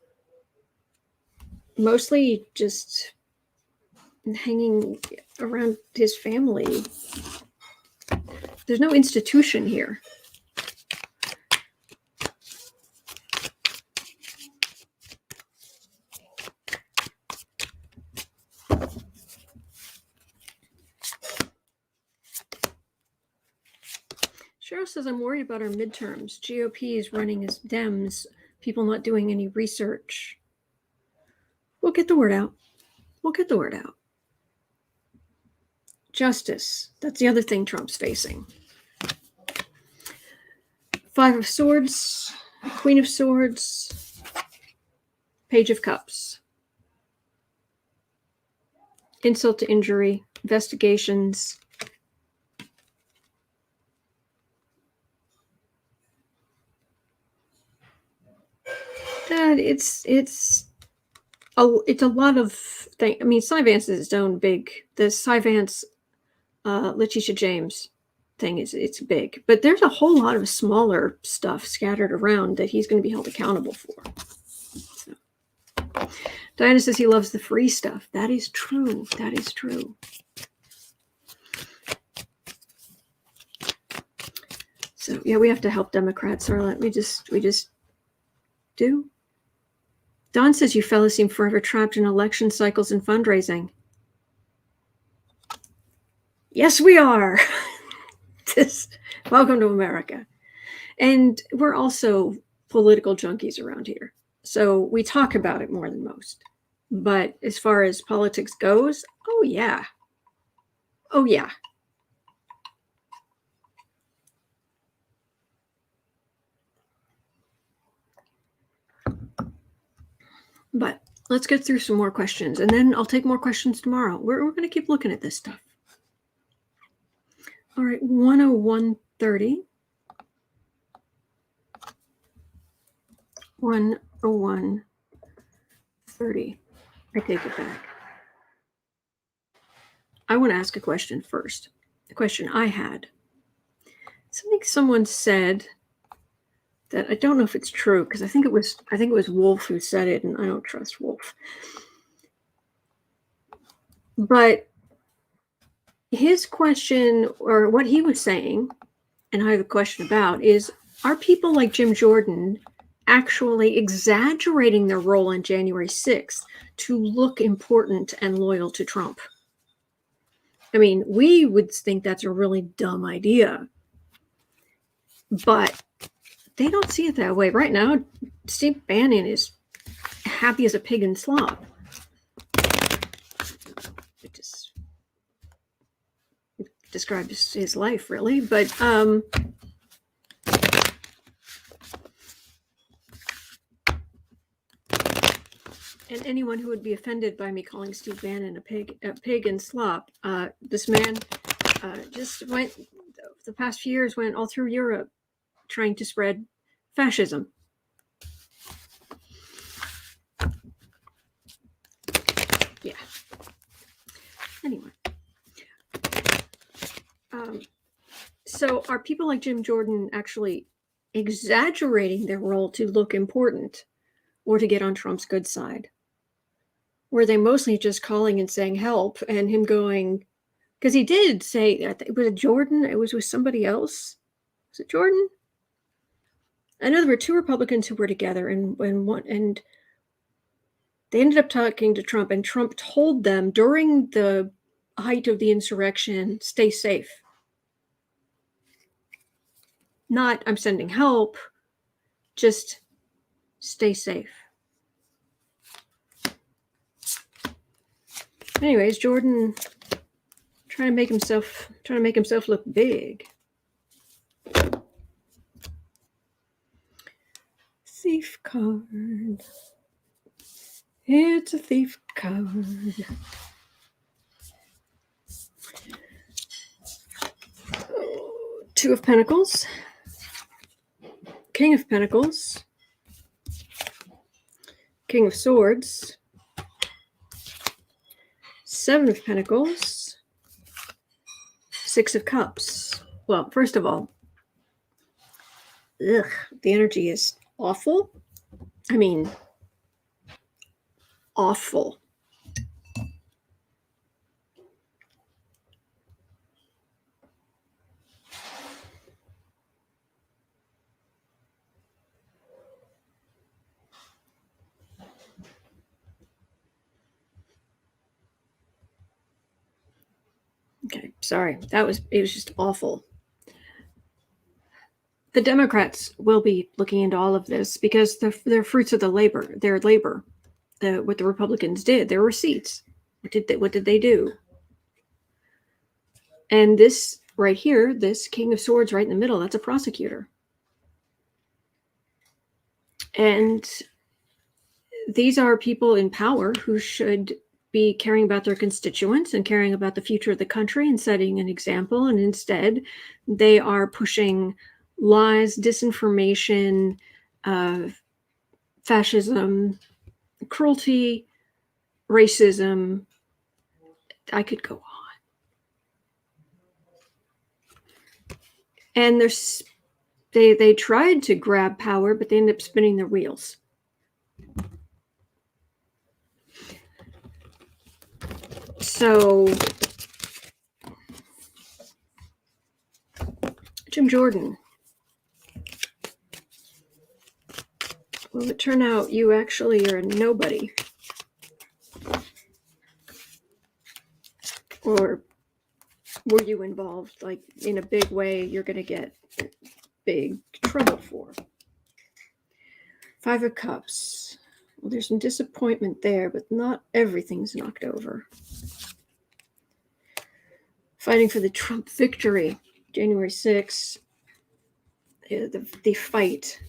mostly just hanging around his family. There's no institution here. Cheryl says, I'm worried about our midterms. GOP is running as Dems, people not doing any research. We'll get the word out. Justice. That's the other thing Trump's facing. 5 of Swords, Queen of Swords, Page of Cups. Insult to injury, investigations. It's a lot of things. I mean, Cy Vance is its own big. The Cy Vance, Letitia James thing it's big, but there's a whole lot of smaller stuff scattered around that he's going to be held accountable for. So. Diana says he loves the free stuff. That is true. That is true. So yeah, we have to help Democrats, Arlette. We just do. Don says you fellas seem forever trapped in election cycles and fundraising. Yes, we are. Welcome to America. And we're also political junkies around here. So we talk about it more than most. But as far as politics goes, oh yeah. Oh yeah. But let's get through some more questions, and then I'll take more questions tomorrow. We're going to keep looking at this stuff. All right, 101.30. 101.30. I take it back. I want to ask a question first. A question I had. Someone said that I don't know if it's true, because I think it was Wolf who said it, and I don't trust Wolf. But his question, or what he was saying, and I have a question about, is are people like Jim Jordon actually exaggerating their role on January 6th to look important and loyal to Trump? I mean, we would think that's a really dumb idea, but they don't see it that way. Right now, Steve Bannon is happy as a pig in slop. It just describes his life, really. But and anyone who would be offended by me calling Steve Bannon a pig in slop, this man just went, the past few years, went all through Europe trying to spread fascism. Yeah. Anyway. So are people like Jim Jordon actually exaggerating their role to look important or to get on Trump's good side? Or are they mostly just calling and saying help, and him going, because he did say, it was Jordan, it was with somebody else. Was it Jordan? I know there were two Republicans who were together, and they ended up talking to Trump, and Trump told them during the height of the insurrection, stay safe. Not, I'm sending help, just stay safe. Anyways, Jordan trying to make himself look big. Thief card. It's a thief card. Two of Pentacles. King of Pentacles. King of Swords. Seven of Pentacles. Six of Cups. Well, first of all, the energy is awful. I mean, awful. Okay, sorry. It was just awful. The Democrats will be looking into all of this because they're fruits of their labor. What the Republicans did, their receipts. What did they do? And this right here, this King of Swords right in the middle, that's a prosecutor. And these are people in power who should be caring about their constituents and caring about the future of the country and setting an example. And instead, they are pushing lies, disinformation, fascism, cruelty, racism. I could go on. And they tried to grab power, but they ended up spinning their wheels. So Jim Jordon, will it turn out you actually are a nobody? Or were you involved, like, in a big way you're going to get big trouble for? Five of Cups. Well, there's some disappointment there, but not everything's knocked over. Fighting for the Trump victory, January 6th. The fight,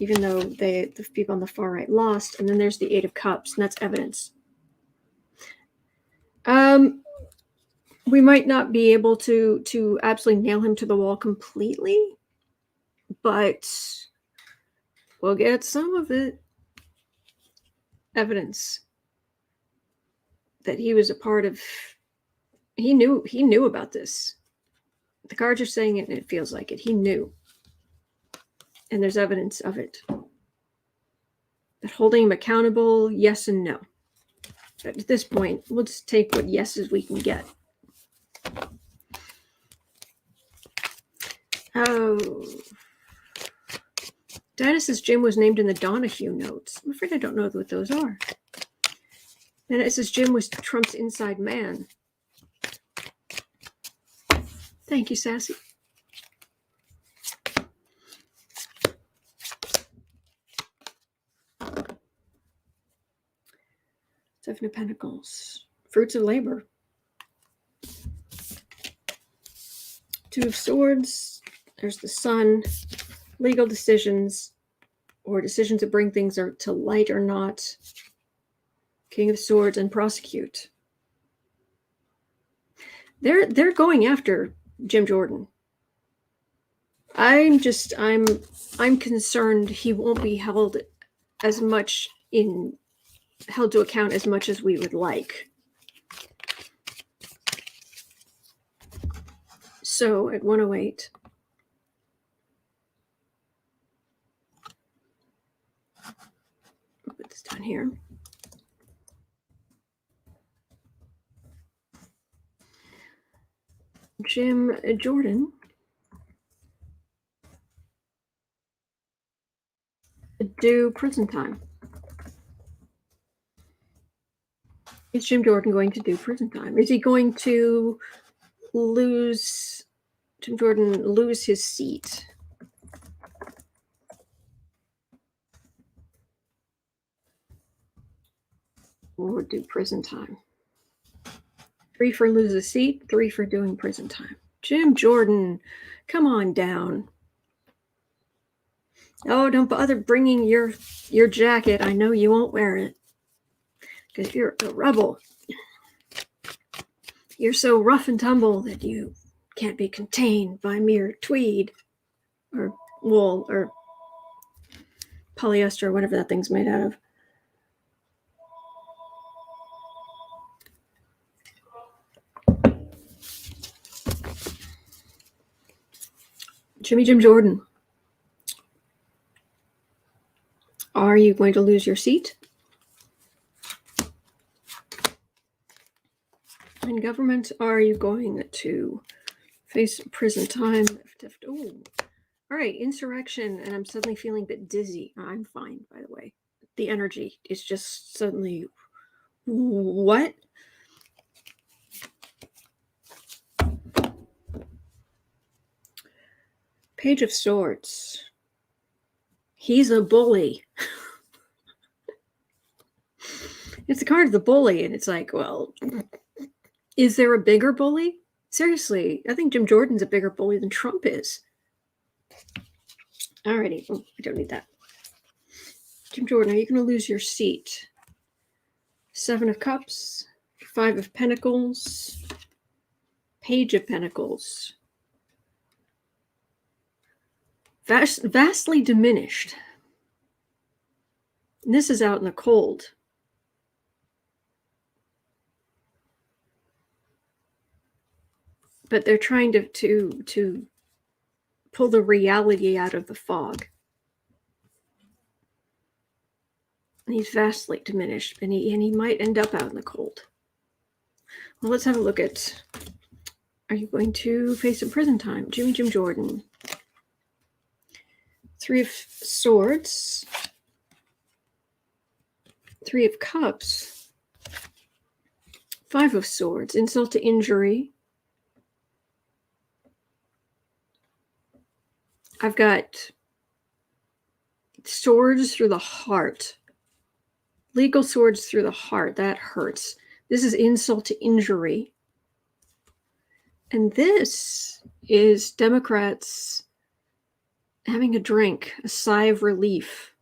even though the people on the far right lost. And then there's the Eight of Cups, and that's evidence. We might not be able to absolutely nail him to the wall completely, but we'll get some of it. Evidence that he was a part of. He knew about this. The cards are saying it, and it feels like it. He knew, and there's evidence of it. But holding him accountable, yes and no. But at this point, we'll just take what yeses we can get. Oh. Dinah says Jim was named in the Donahue notes. I'm afraid I don't know what those are. And it says Jim was Trump's inside man. Thank you, Sassy. Seven of Pentacles. Fruits of labor. Two of Swords. There's the Sun. Legal decisions, or decisions to bring things to light or not. King of Swords and prosecute. They're going after Jim Jordon. I'm concerned he won't be held to account as much as we would like. So at 108. Put this down here. Jim Jordon do prison time. Is Jim Jordon going to do prison time? Is he going to Jim Jordon lose his seat? Or do prison time? 3 for lose a seat, 3 for doing prison time. Jim Jordon, come on down. Oh, don't bother bringing your jacket. I know you won't wear it because you're a rebel. You're so rough and tumble that you can't be contained by mere tweed or wool or polyester or whatever that thing's made out of. Jim Jordon, are you going to lose your seat? In government, are you going to face prison time? Oh, all right, insurrection, and I'm suddenly feeling a bit dizzy. I'm fine, by the way. The energy is just suddenly, what? Page of Swords. He's a bully. It's the card of the bully, and it's like, well, is there a bigger bully? Seriously, I think Jim Jordon's a bigger bully than Trump is. Alrighty, oh, I don't need that. Jim Jordon, are you going to lose your seat? 7 of Cups, 5 of Pentacles, Page of Pentacles. Vastly diminished. And this is out in the cold. But they're trying to pull the reality out of the fog. And he's vastly diminished, and he might end up out in the cold. Well, let's have a look at, are you going to face some prison time? Jim Jordon. 3 of Swords. 3 of Cups. 5 of Swords. Insult to injury. I've got swords through the heart. Legal swords through the heart. That hurts. This is insult to injury. And this is Democrats having a drink, a sigh of relief.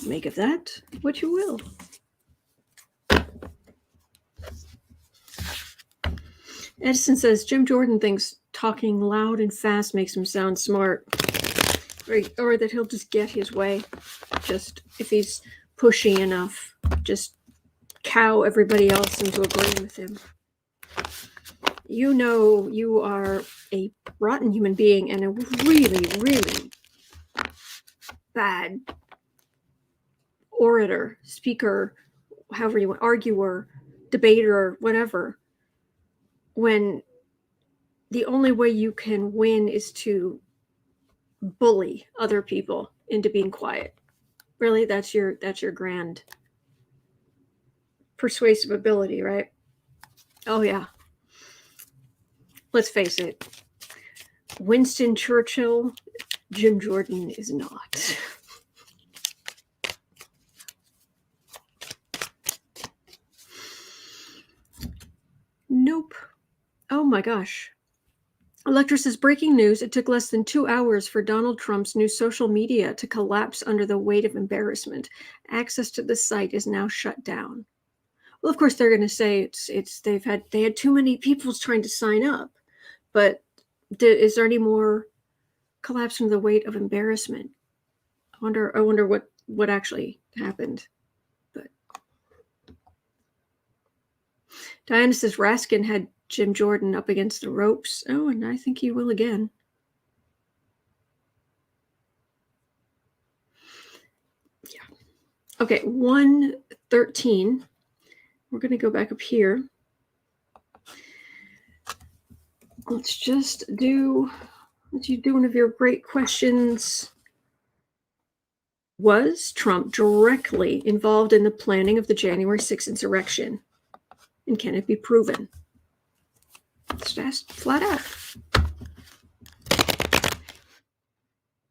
Make of that what you will. Edison says Jim Jordon thinks talking loud and fast makes him sound smart, or that he'll just get his way. Just if he's pushy enough, just cow everybody else into agreeing with him. You know you are a rotten human being and a really, really bad orator, speaker, however you want, arguer, debater, whatever, when the only way you can win is to bully other people into being quiet. Really, that's your grand persuasive ability, right? Oh yeah. Let's face it. Winston Churchill, Jim Jordon is not. Nope. Oh my gosh. Electra says, breaking news, it took less than 2 hours for Donald Trump's new social media to collapse under the weight of embarrassment. Access to the site is now shut down. Well, of course, they're going to say they had too many people trying to sign up. But is there any more collapse under the weight of embarrassment? I wonder what actually happened. But Diana says Raskin had Jim Jordon up against the ropes. Oh, and I think he will again. Yeah. Okay, 113. We're going to go back up here. Let's just do one of your great questions. Was Trump directly involved in the planning of the January 6th insurrection? And can it be proven? It's just flat out.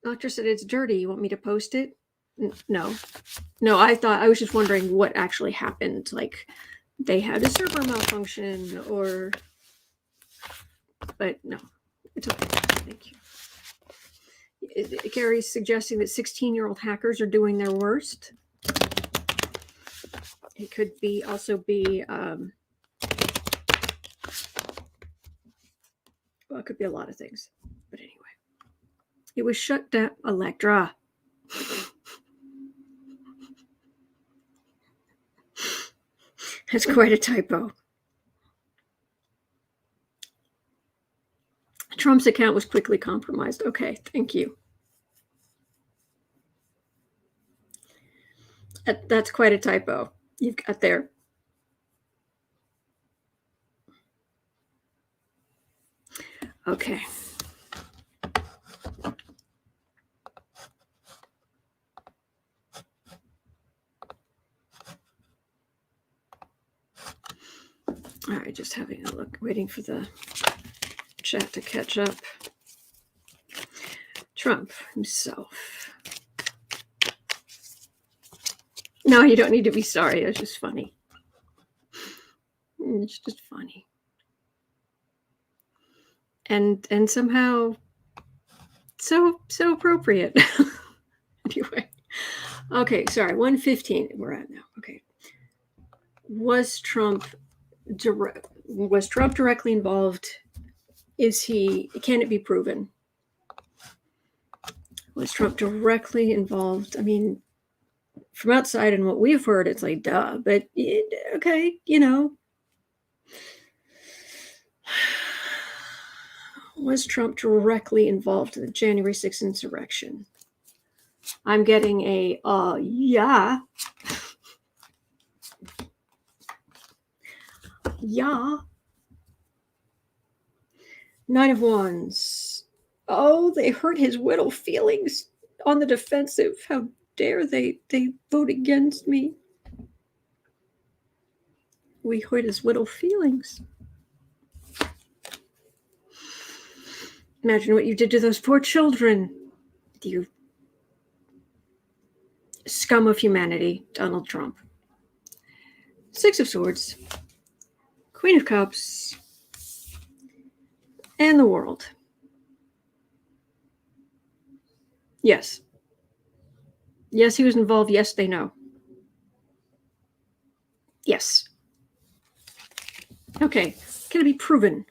Doctor said it's dirty. You want me to post it? No, I was just wondering what actually happened. Like they had a server malfunction but no, it's okay. Thank you. Gary's suggesting that 16-year-old hackers are doing their worst. It could also be well, it could be a lot of things. But anyway, it was shut down. Electra. That's quite a typo. Trump's account was quickly compromised. Okay, thank you. That's quite a typo you've got there. Okay. All right, just having a look, waiting for the chat to catch up. Trump himself. No, you don't need to be sorry. It's just funny. It's just funny. And somehow so appropriate. Anyway. Okay, sorry. 115 we're at now. Okay. Was Trump directly involved? Can it be proven? Was Trump directly involved? I mean, from outside and what we've heard, it's like, duh, but okay, was Trump directly involved in the January 6th insurrection? I'm getting a, yeah. Yeah. Nine of Wands. Oh, they hurt his widow feelings on the defensive. How dare they vote against me? We hurt his widow feelings. Imagine what you did to those poor children. You scum of humanity, Donald Trump. Six of Swords, Queen of Cups, and the World. Yes. Yes, he was involved. Yes, they know. Yes. Okay. Can it be proven?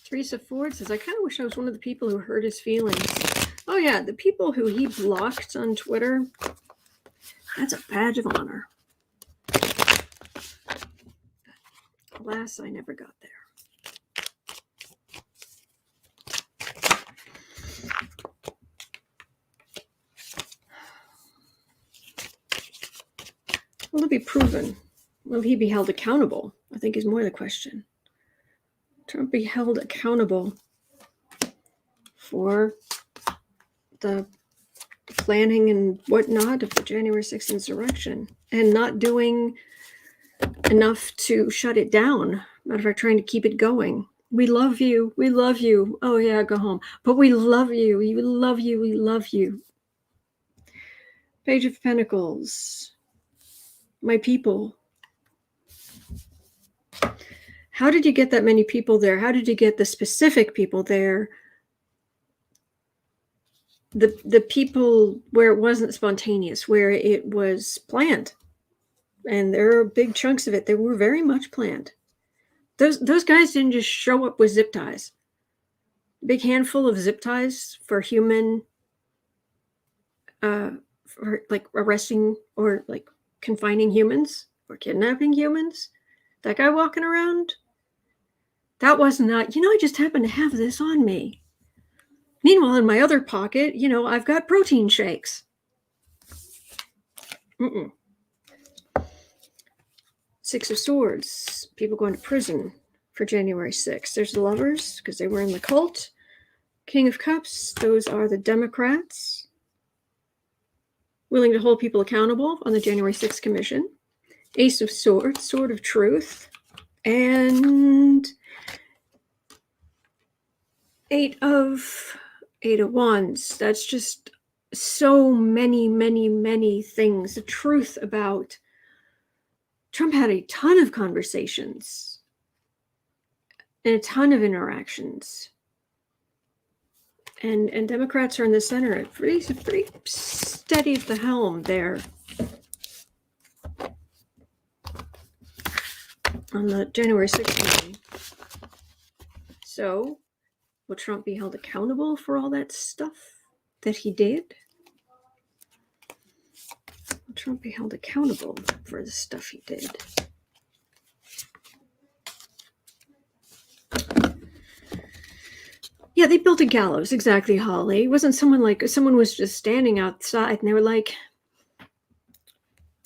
Teresa Ford says, I kind of wish I was one of the people who hurt his feelings. Oh, yeah. The people who he blocked on Twitter. That's a badge of honor. Alas, I never got there. Will it be proven? Will he be held accountable? I think is more the question. Trump be held accountable for the planning and whatnot of the January 6th insurrection and not doing enough to shut it down. Matter of fact, trying to keep it going. We love you. We love you. Oh, yeah, go home. But we love you. We love you. We love you. Page of Pentacles. My people. How did you get that many people there? How did you get the specific people there? The people where it wasn't spontaneous, where it was planned. And there are big chunks of it that were very much planned. Those guys didn't just show up with zip ties. Big handful of zip ties for human, for like arresting or like confining humans or kidnapping humans. That guy walking around, that was not, I just happen to have this on me. Meanwhile, in my other pocket, I've got protein shakes. Six of Swords, people going to prison for January 6th. There's the Lovers, because they were in the cult. King of Cups, those are the Democrats. Willing to hold people accountable on the January 6th Commission. Ace of Swords, Sword of Truth. And Eight of Wands. That's just so many, many, many things. The truth about Trump had a ton of conversations and a ton of interactions. And Democrats are in the center. Pretty steady at the helm there. On the January 6th meeting. So, will Trump be held accountable for all that stuff that he did? Will Trump be held accountable for the stuff he did? Yeah, they built a gallows. Exactly, Holly. It wasn't someone was just standing outside and they were like,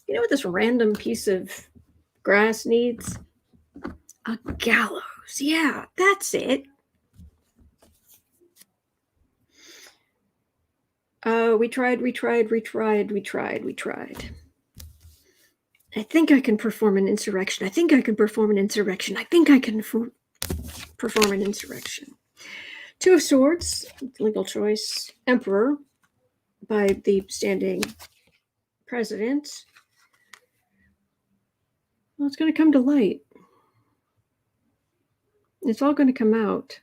you know what this random piece of grass needs? A gallows. Yeah, that's it. We tried. I think I can perform an insurrection. Two of Swords, legal choice. Emperor, by the standing president. Well, it's going to come to light. It's all going to come out.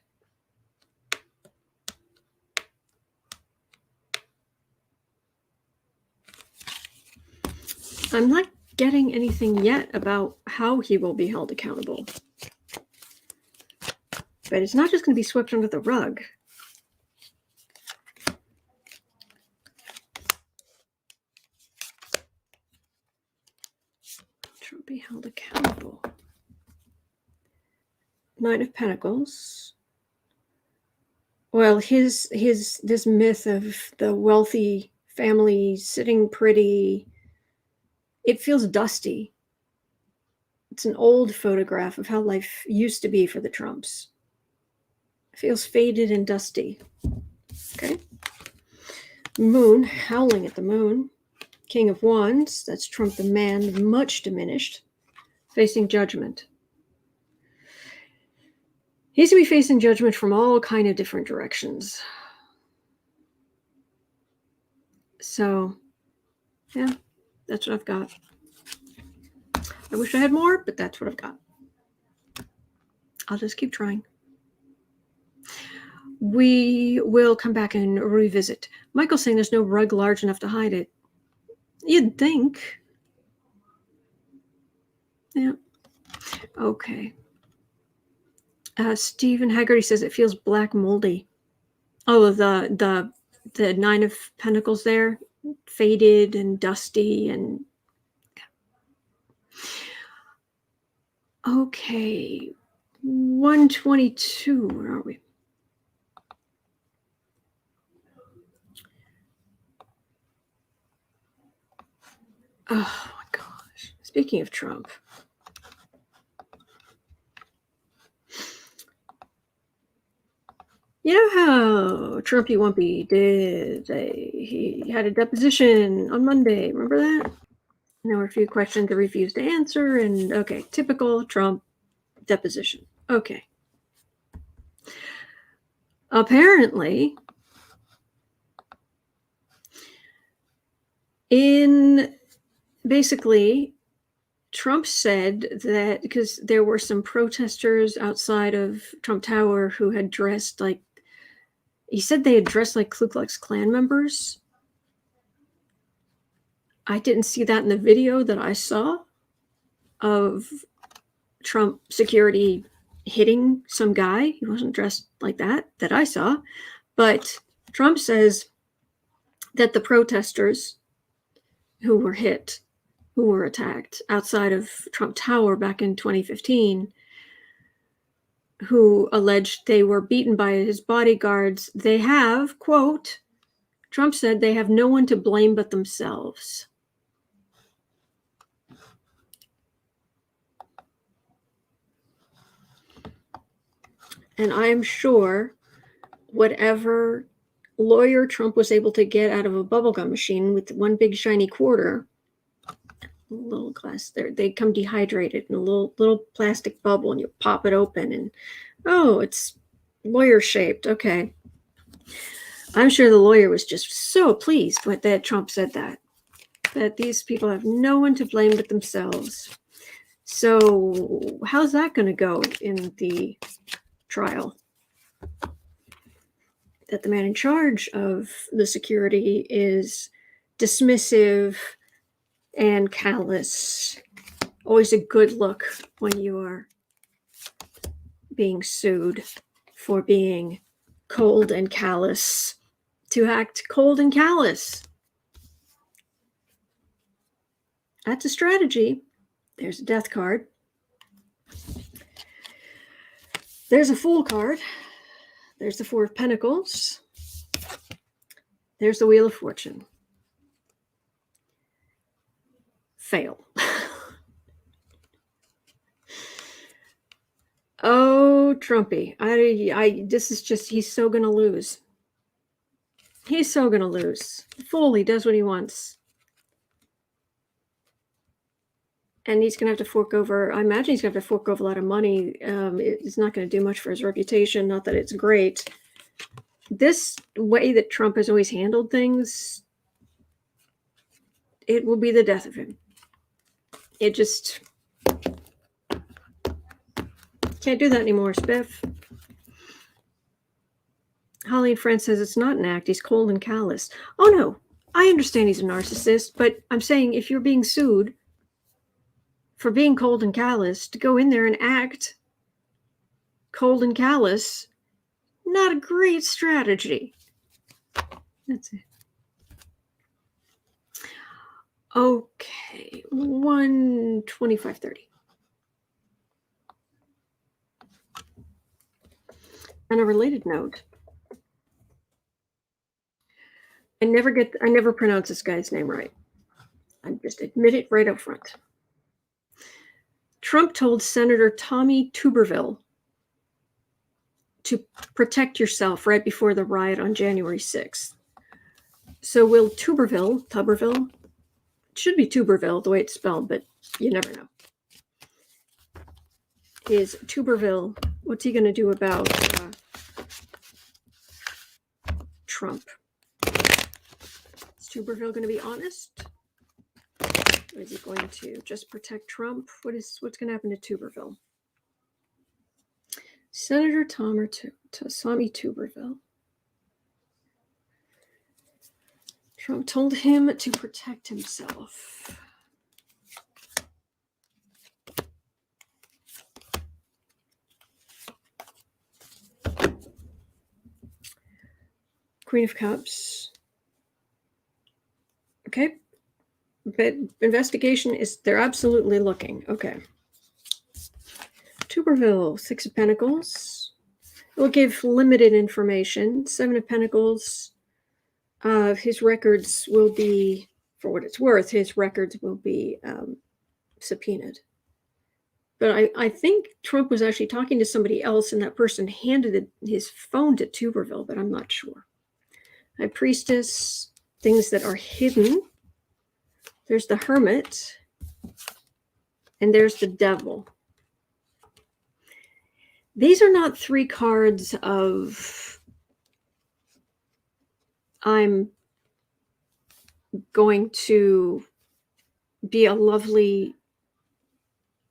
I'm not getting anything yet about how he will be held accountable. But it's not just going to be swept under the rug. Trump be held accountable. Nine of Pentacles. Well, this myth of the wealthy family sitting pretty, it feels dusty. It's an old photograph of how life used to be for the Trumps. It feels faded and dusty. Okay. Moon, howling at the moon. King of Wands, that's Trump the man, much diminished, facing judgment. He's going to be facing judgment from all kind of different directions. So, yeah, that's what I've got. I wish I had more, but that's what I've got. I'll just keep trying. We will come back and revisit. Michael's saying there's no rug large enough to hide it. You'd think. Yeah. Okay. Stephen Haggerty says it feels black moldy. Oh, the Nine of Pentacles there, faded and dusty and. Okay, 122. Where are we? Oh my gosh! Speaking of Trump. You know how Trumpy Wumpy did? He had a deposition on Monday. Remember that? And there were a few questions that refused to answer. And okay, typical Trump deposition. Okay. Apparently, basically, Trump said that because there were some protesters outside of Trump Tower who had dressed like, he said they had dressed like Ku Klux Klan members. I didn't see that in the video that I saw of Trump security hitting some guy. He wasn't dressed like that I saw. But Trump says that the protesters who were hit, who were attacked outside of Trump Tower back in 2015, who alleged they were beaten by his bodyguards, they have, quote, Trump said they have no one to blame but themselves. And I am sure whatever lawyer Trump was able to get out of a bubblegum machine with one big shiny quarter, a little glass there, they come dehydrated in a little plastic bubble, and you pop it open and oh, it's lawyer shaped. Okay. I'm sure the lawyer was just so pleased with that Trump said that these people have no one to blame but themselves. So how's that going to go in the trial? That the man in charge of the security is dismissive and callous. Always a good look when you are being sued for being cold and callous. To act cold and callous. That's a strategy. There's a death card. There's a Fool card. There's the Four of Pentacles. There's the Wheel of Fortune. Fail. Oh, Trumpy. This is just, he's so going to lose. He's so going to lose. Fool, he does what he wants. And he's going to have to fork over, I imagine he's going to have to fork over a lot of money. It's not going to do much for his reputation. Not that it's great. This way that Trump has always handled things, it will be the death of him. It just can't do that anymore, Spiff. Holly and Friend says it's not an act. He's cold and callous. Oh, no. I understand he's a narcissist, but I'm saying if you're being sued, for being cold and callous to go in there and act cold and callous. Not a great strategy. That's it. Okay, 1:25:30. On a related note, I never pronounce this guy's name right. I just admit it right up front. Trump told Senator Tommy Tuberville to protect yourself right before the riot on January 6th. So will Tuberville, it should be Tuberville the way it's spelled, but you never know. Is Tuberville, what's he going to do about Trump? Is Tuberville going to be honest? Or is he going to just protect Trump? What's going to happen to Tuberville? Senator Tommy Tuberville. Trump told him to protect himself. Queen of Cups. Okay. But investigation is, they're absolutely looking. Okay. Tuberville, 6 of Pentacles. It will give limited information. 7 of Pentacles. His records will be, for what it's worth, his records will be subpoenaed. But I think Trump was actually talking to somebody else, and that person handed his phone to Tuberville, but I'm not sure. High Priestess, things that are hidden. There's the Hermit, and there's the Devil. These are not 3 cards of I'm going to be a lovely,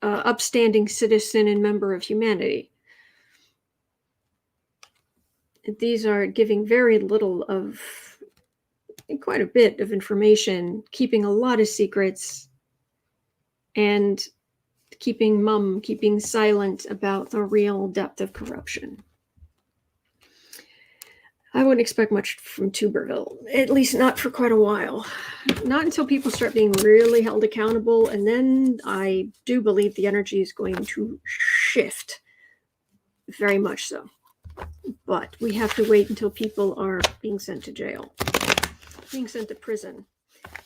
upstanding citizen and member of humanity. These are giving very little of, quite a bit of information, keeping a lot of secrets, and keeping silent about the real depth of corruption. I wouldn't expect much from Tuberville, at least not for quite a while. Not until people start being really held accountable, and then I do believe the energy is going to shift, very much so. But we have to wait until people are being sent to jail, being sent to prison.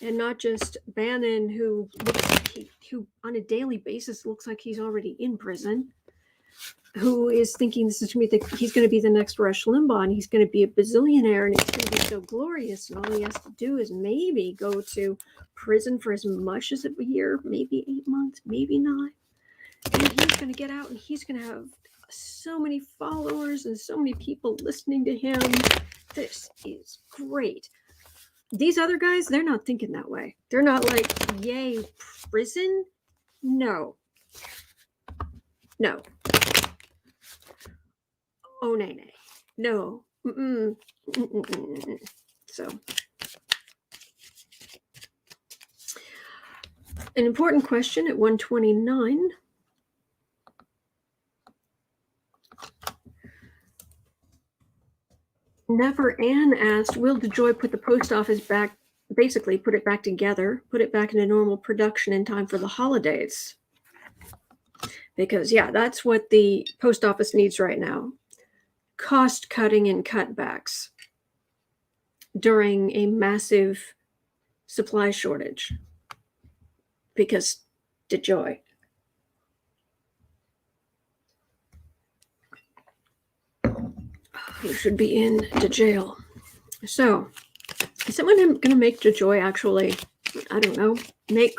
And not just Bannon, who looks like who on a daily basis looks like he's already in prison, who is thinking this is to me that he's going to be the next Rush Limbaugh, and he's going to be a bazillionaire, and it's going to be so glorious, and all he has to do is maybe go to prison for as much as a year, maybe 8 months, maybe not, and he's going to get out, and he's going to have so many followers and so many people listening to him. This is great. These other guys, they're not thinking that way. They're not like, yay, prison? No. Oh, nay. No. So, an important question at 129. Never Ann asked, will DeJoy put the post office back, basically put it back together, put it back into normal production in time for the holidays? Because, yeah, that's what the post office needs right now. Cost cutting and cutbacks during a massive supply shortage. Because DeJoy. Who should be in the jail. So, is someone going to make DeJoy actually, I don't know, make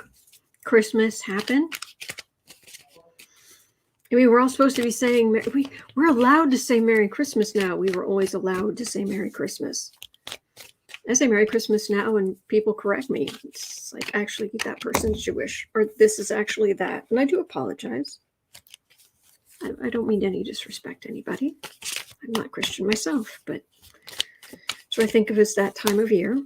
Christmas happen? I mean, we're all supposed to be saying, we're allowed to say Merry Christmas now. We were always allowed to say Merry Christmas. I say Merry Christmas now and people correct me. It's like, actually, that person's Jewish, or this is actually that. And I do apologize. I don't mean any disrespect to anybody. I'm not Christian myself, but so I think of as that time of year.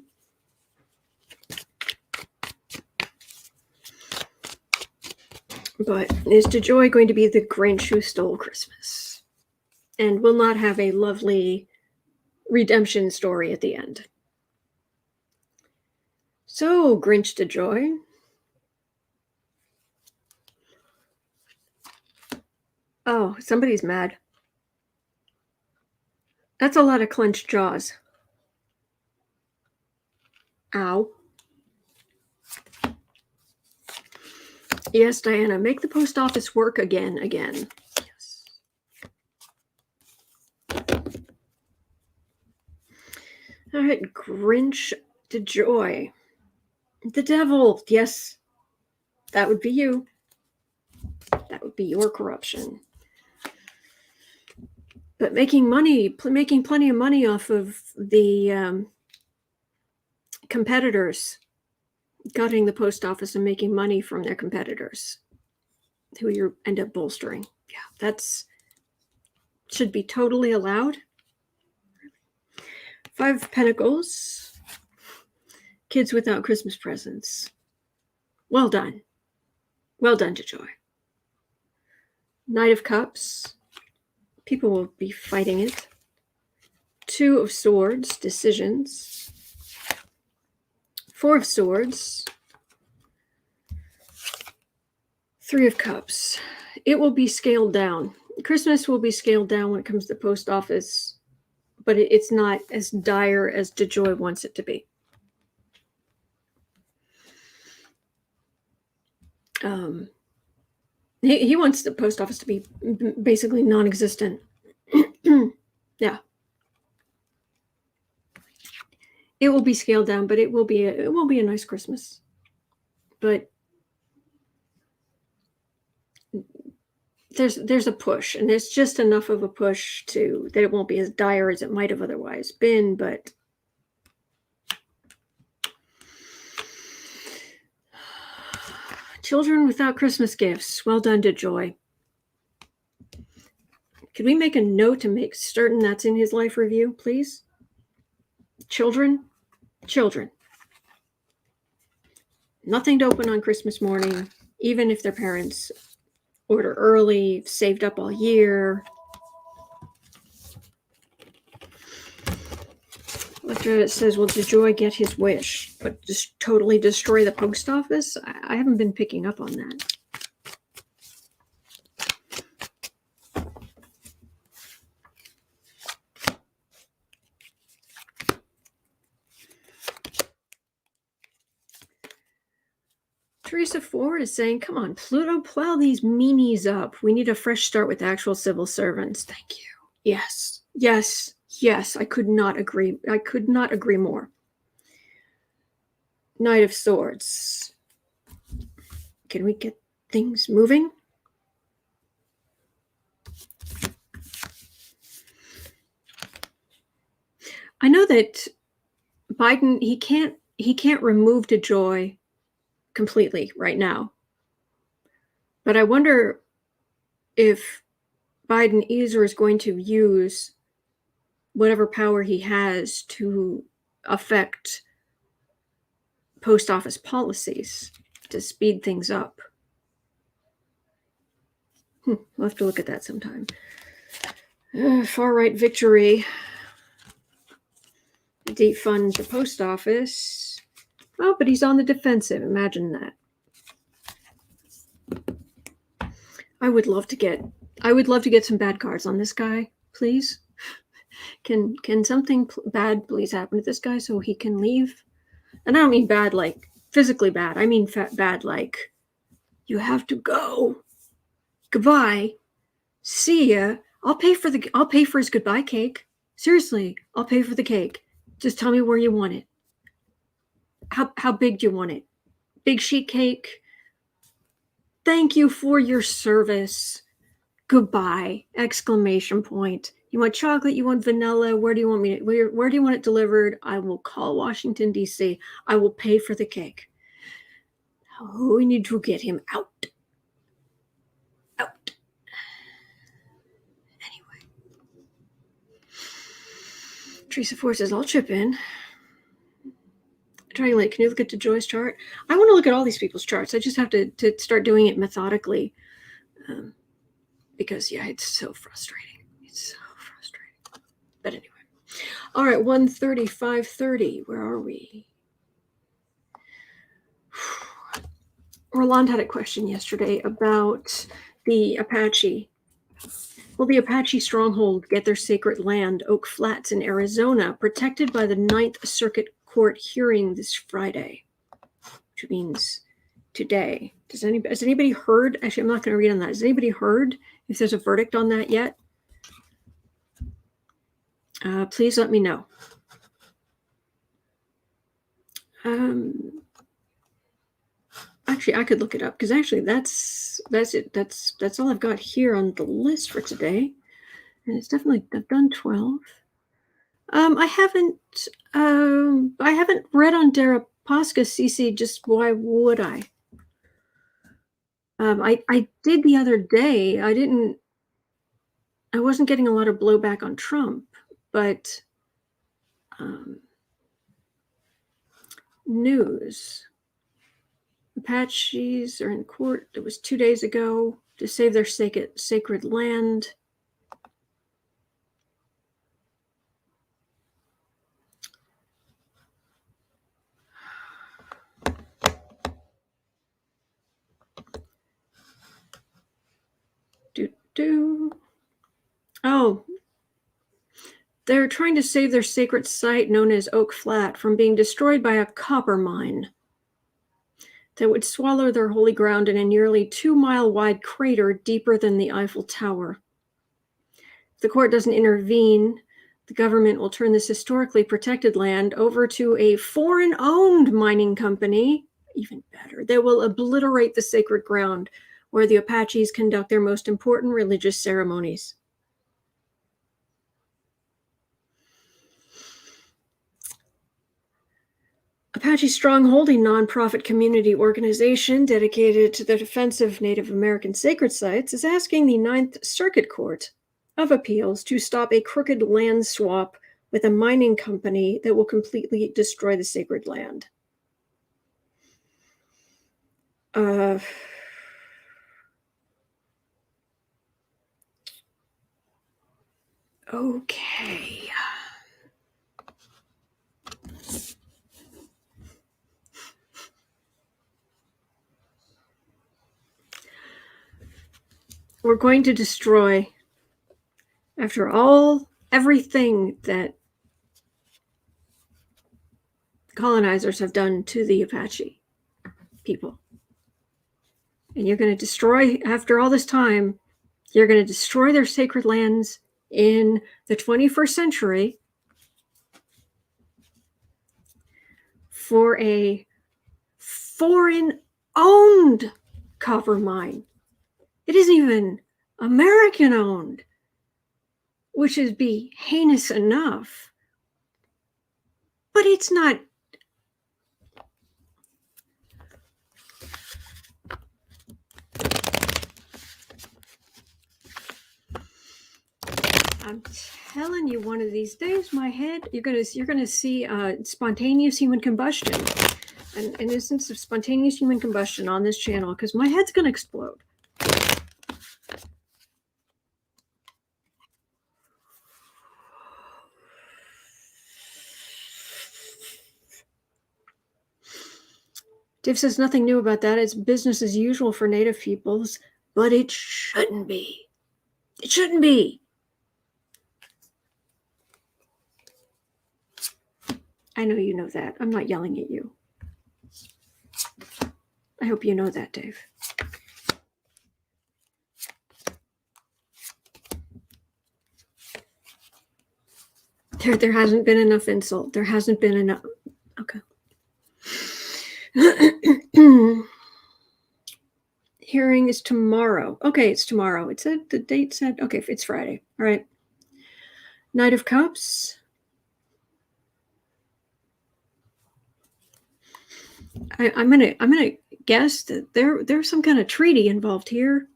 But is DeJoy going to be the Grinch who stole Christmas? And will not have a lovely redemption story at the end. So, Grinch DeJoy. Oh, somebody's mad. That's a lot of clenched jaws. Ow. Yes, Diana, make the post office work again. Yes. All right, Grinch DeJoy. The devil. Yes, that would be you. That would be your corruption. But making plenty of money off of the competitors, gutting the post office and making money from their competitors, who you end up bolstering. Yeah, that's should be totally allowed. 5 of Pentacles. Kids without Christmas presents. Well done. Well done, DeJoy. Knight of Cups. People will be fighting it. 2 of Swords. Decisions. 4 of Swords. 3 of Cups. It will be scaled down. Christmas will be scaled down when it comes to the post office, but it's not as dire as DeJoy wants it to be. He wants the post office to be basically non-existent. Yeah. It will be scaled down, but it will be a nice Christmas. But there's a push, and there's just enough of a push that it won't be as dire as it might have otherwise been, but children without Christmas gifts. Well done, DeJoy. Could we make a note to make certain that's in his life review, please? Children. Nothing to open on Christmas morning, even if their parents order early, saved up all year. After it says, will DeJoy get his wish, but just totally destroy the post office? I haven't been picking up on that. Teresa Ford is saying, come on, Pluto, plow these meanies up. We need a fresh start with actual civil servants. Thank you. Yes. I could not agree more. Knight of Swords. Can we get things moving? I know that Biden, he can't remove DeJoy completely right now. But I wonder if Biden is or is going to use whatever power he has to affect post office policies to speed things up. We'll have to look at that sometime. Far-right victory. Defund the post office. Oh, but he's on the defensive. Imagine that. I would love to get some bad cards on this guy, please. Can something bad please happen to this guy so he can leave? And I don't mean bad like physically bad. I mean bad like you have to go. Goodbye. See ya. I'll pay for his goodbye cake. Seriously, I'll pay for the cake. Just tell me where you want it. How big do you want it? Big sheet cake. Thank you for your service. Goodbye. Exclamation point. You want chocolate? You want vanilla? Where do you want it delivered? I will call Washington, D.C. I will pay for the cake. Oh, we need to get him out. Anyway. Teresa Ford says, I'll chip in. Trying late. Can you look at DeJoy's chart? I want to look at all these people's charts. I just have to start doing it methodically. Because, yeah, it's so frustrating. It's so frustrating. But anyway. All right, 1:30, 5:30. Where are we? Roland had a question yesterday about the Apache. Will the Apache Stronghold get their sacred land, Oak Flats in Arizona, protected by the Ninth Circuit Court hearing this Friday? Which means today. Has anybody heard? Actually, I'm not going to read on that. Has anybody heard if there's a verdict on that yet? Please let me know. Actually, I could look it up because actually that's it. That's all I've got here on the list for today, and it's definitely I've done 12. I haven't read on Deripaska, CC. Just why would I? I did the other day. I wasn't getting a lot of blowback on Trump, but news. Apaches are in court. It was 2 days ago to save their sacred land. Oh, they're trying to save their sacred site known as Oak Flat from being destroyed by a copper mine that would swallow their holy ground in a nearly 2-mile wide crater deeper than the Eiffel Tower. If the court doesn't intervene, the government will turn this historically protected land over to a foreign-owned mining company, even better, that will obliterate the sacred ground where the Apaches conduct their most important religious ceremonies. Apache Stronghold, a nonprofit community organization dedicated to the defense of Native American sacred sites, is asking the Ninth Circuit Court of Appeals to stop a crooked land swap with a mining company that will completely destroy the sacred land. Okay. We're going to destroy, after everything that colonizers have done to the Apache people. And you're going to destroy, after all this time, you're going to destroy their sacred lands in the 21st century for a foreign-owned copper mine. It isn't even American-owned, which would be heinous enough. But it's not. I'm telling you, one of these days, my head, you're gonna see spontaneous human combustion, an instance of spontaneous human combustion on this channel, because my head's gonna explode. Dave says nothing new about that. It's business as usual for Native peoples, but it shouldn't be. It shouldn't be. I know you know that. I'm not yelling at you. I hope you know that, Dave. There hasn't been enough insult. There hasn't been enough. Okay. Hearing is tomorrow. Okay, it's tomorrow. It said the date said, okay, it's Friday. All right. Knight of Cups. I'm gonna guess that there's some kind of treaty involved here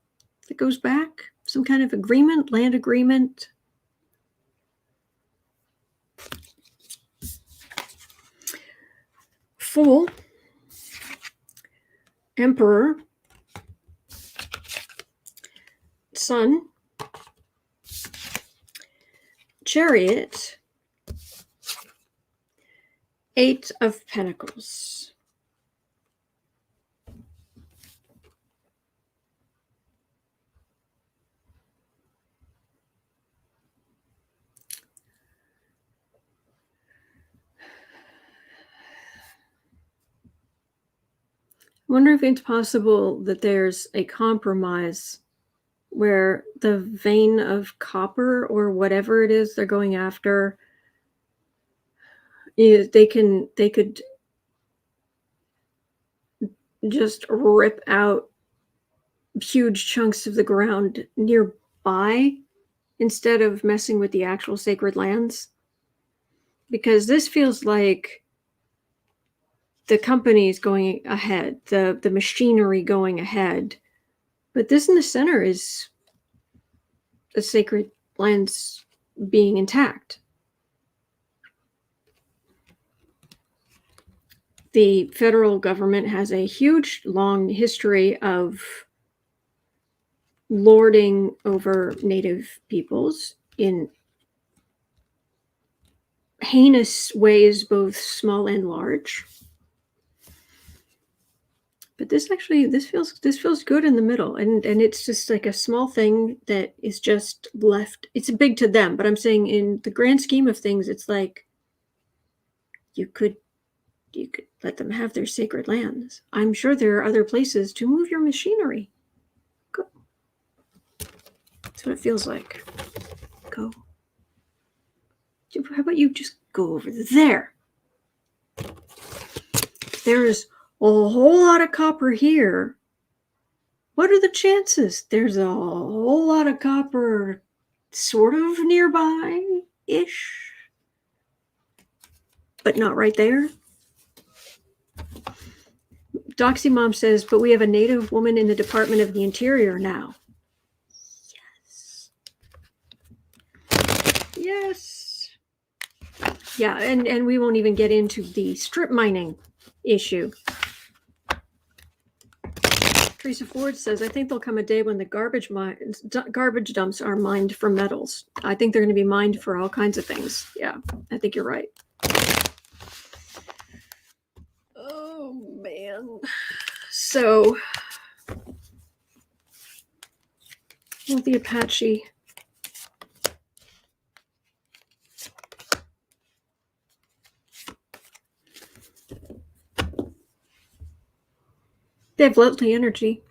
that goes back, some kind of agreement, land agreement. Fool, Emperor, Sun, Chariot, Eight of Pentacles. I wonder if it's possible that there's a compromise where the vein of copper or whatever it is they're going after is they could just rip out huge chunks of the ground nearby instead of messing with the actual sacred lands, because this feels like the company's going ahead, the machinery going ahead, but this in the center is the sacred lands being intact. The federal government has a huge, long history of lording over Native peoples in heinous ways, both small and large. But this feels good in the middle, and it's just like a small thing that is just left. It's big to them, but I'm saying in the grand scheme of things, it's like you could let them have their sacred lands. I'm sure there are other places to move your machinery. Go. That's what it feels like. Go. How about you just go over there? There's a whole lot of copper here. What are the chances? There's a whole lot of copper sort of nearby-ish, but not right there. Doxy Mom says, but we have a Native woman in the Department of the Interior now. Yes. Yeah, and we won't even get into the strip mining issue. Teresa Ford says, I think there'll come a day when the garbage dumps are mined for metals. I think they're going to be mined for all kinds of things. Yeah, I think you're right. Oh, man. So, well, the Apache. They have lovely energy.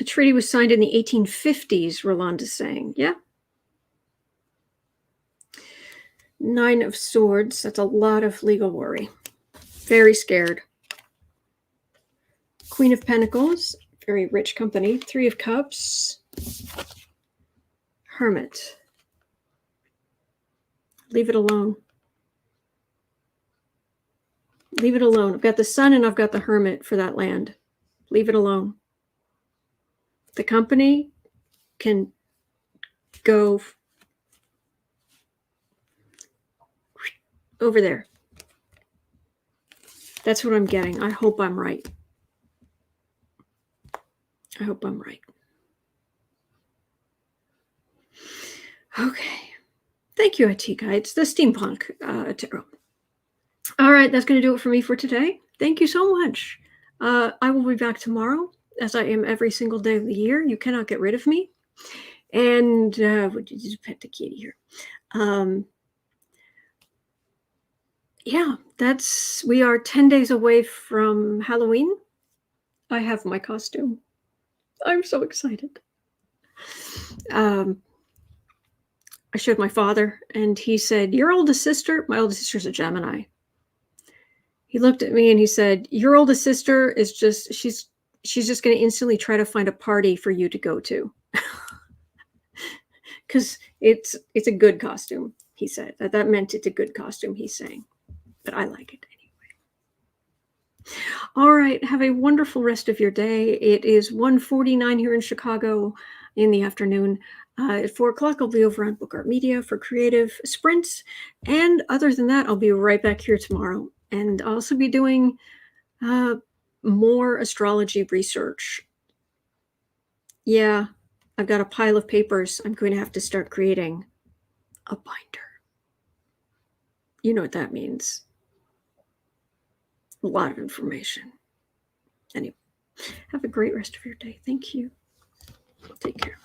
A treaty was signed in the 1850s, Rolanda's saying. Yeah. Nine of Swords. That's a lot of legal worry. Very scared. Queen of Pentacles. Very rich company. Three of Cups. Hermit. Leave it alone. Leave it alone. I've got the Sun and I've got the Hermit for that land. Leave it alone. The company can go over there. That's what I'm getting. I hope I'm right. I hope I'm right. Okay. Thank you, IT Guides. The Steampunk Tarot. All right, that's going to do it for me for today. Thank you so much. I will be back tomorrow, as I am every single day of the year. You cannot get rid of me. And would you just pet the kitty here? Yeah, we are 10 days away from Halloween. I have my costume. I'm so excited. I showed my father, and he said, your oldest sister, my oldest sister's a Gemini. He looked at me and he said, your oldest sister is just, she's just going to instantly try to find a party for you to go to. Because it's a good costume, he said. That meant it's a good costume, he's saying. But I like it anyway. All right, have a wonderful rest of your day. It is 1:49 here in Chicago in the afternoon. At 4 o'clock, I'll be over on Book Art Media for creative sprints. And other than that, I'll be right back here tomorrow. And I'll also be doing more astrology research. Yeah, I've got a pile of papers I'm going to have to start creating a binder. You know what that means. A lot of information. Anyway, have a great rest of your day. Thank you. Take care.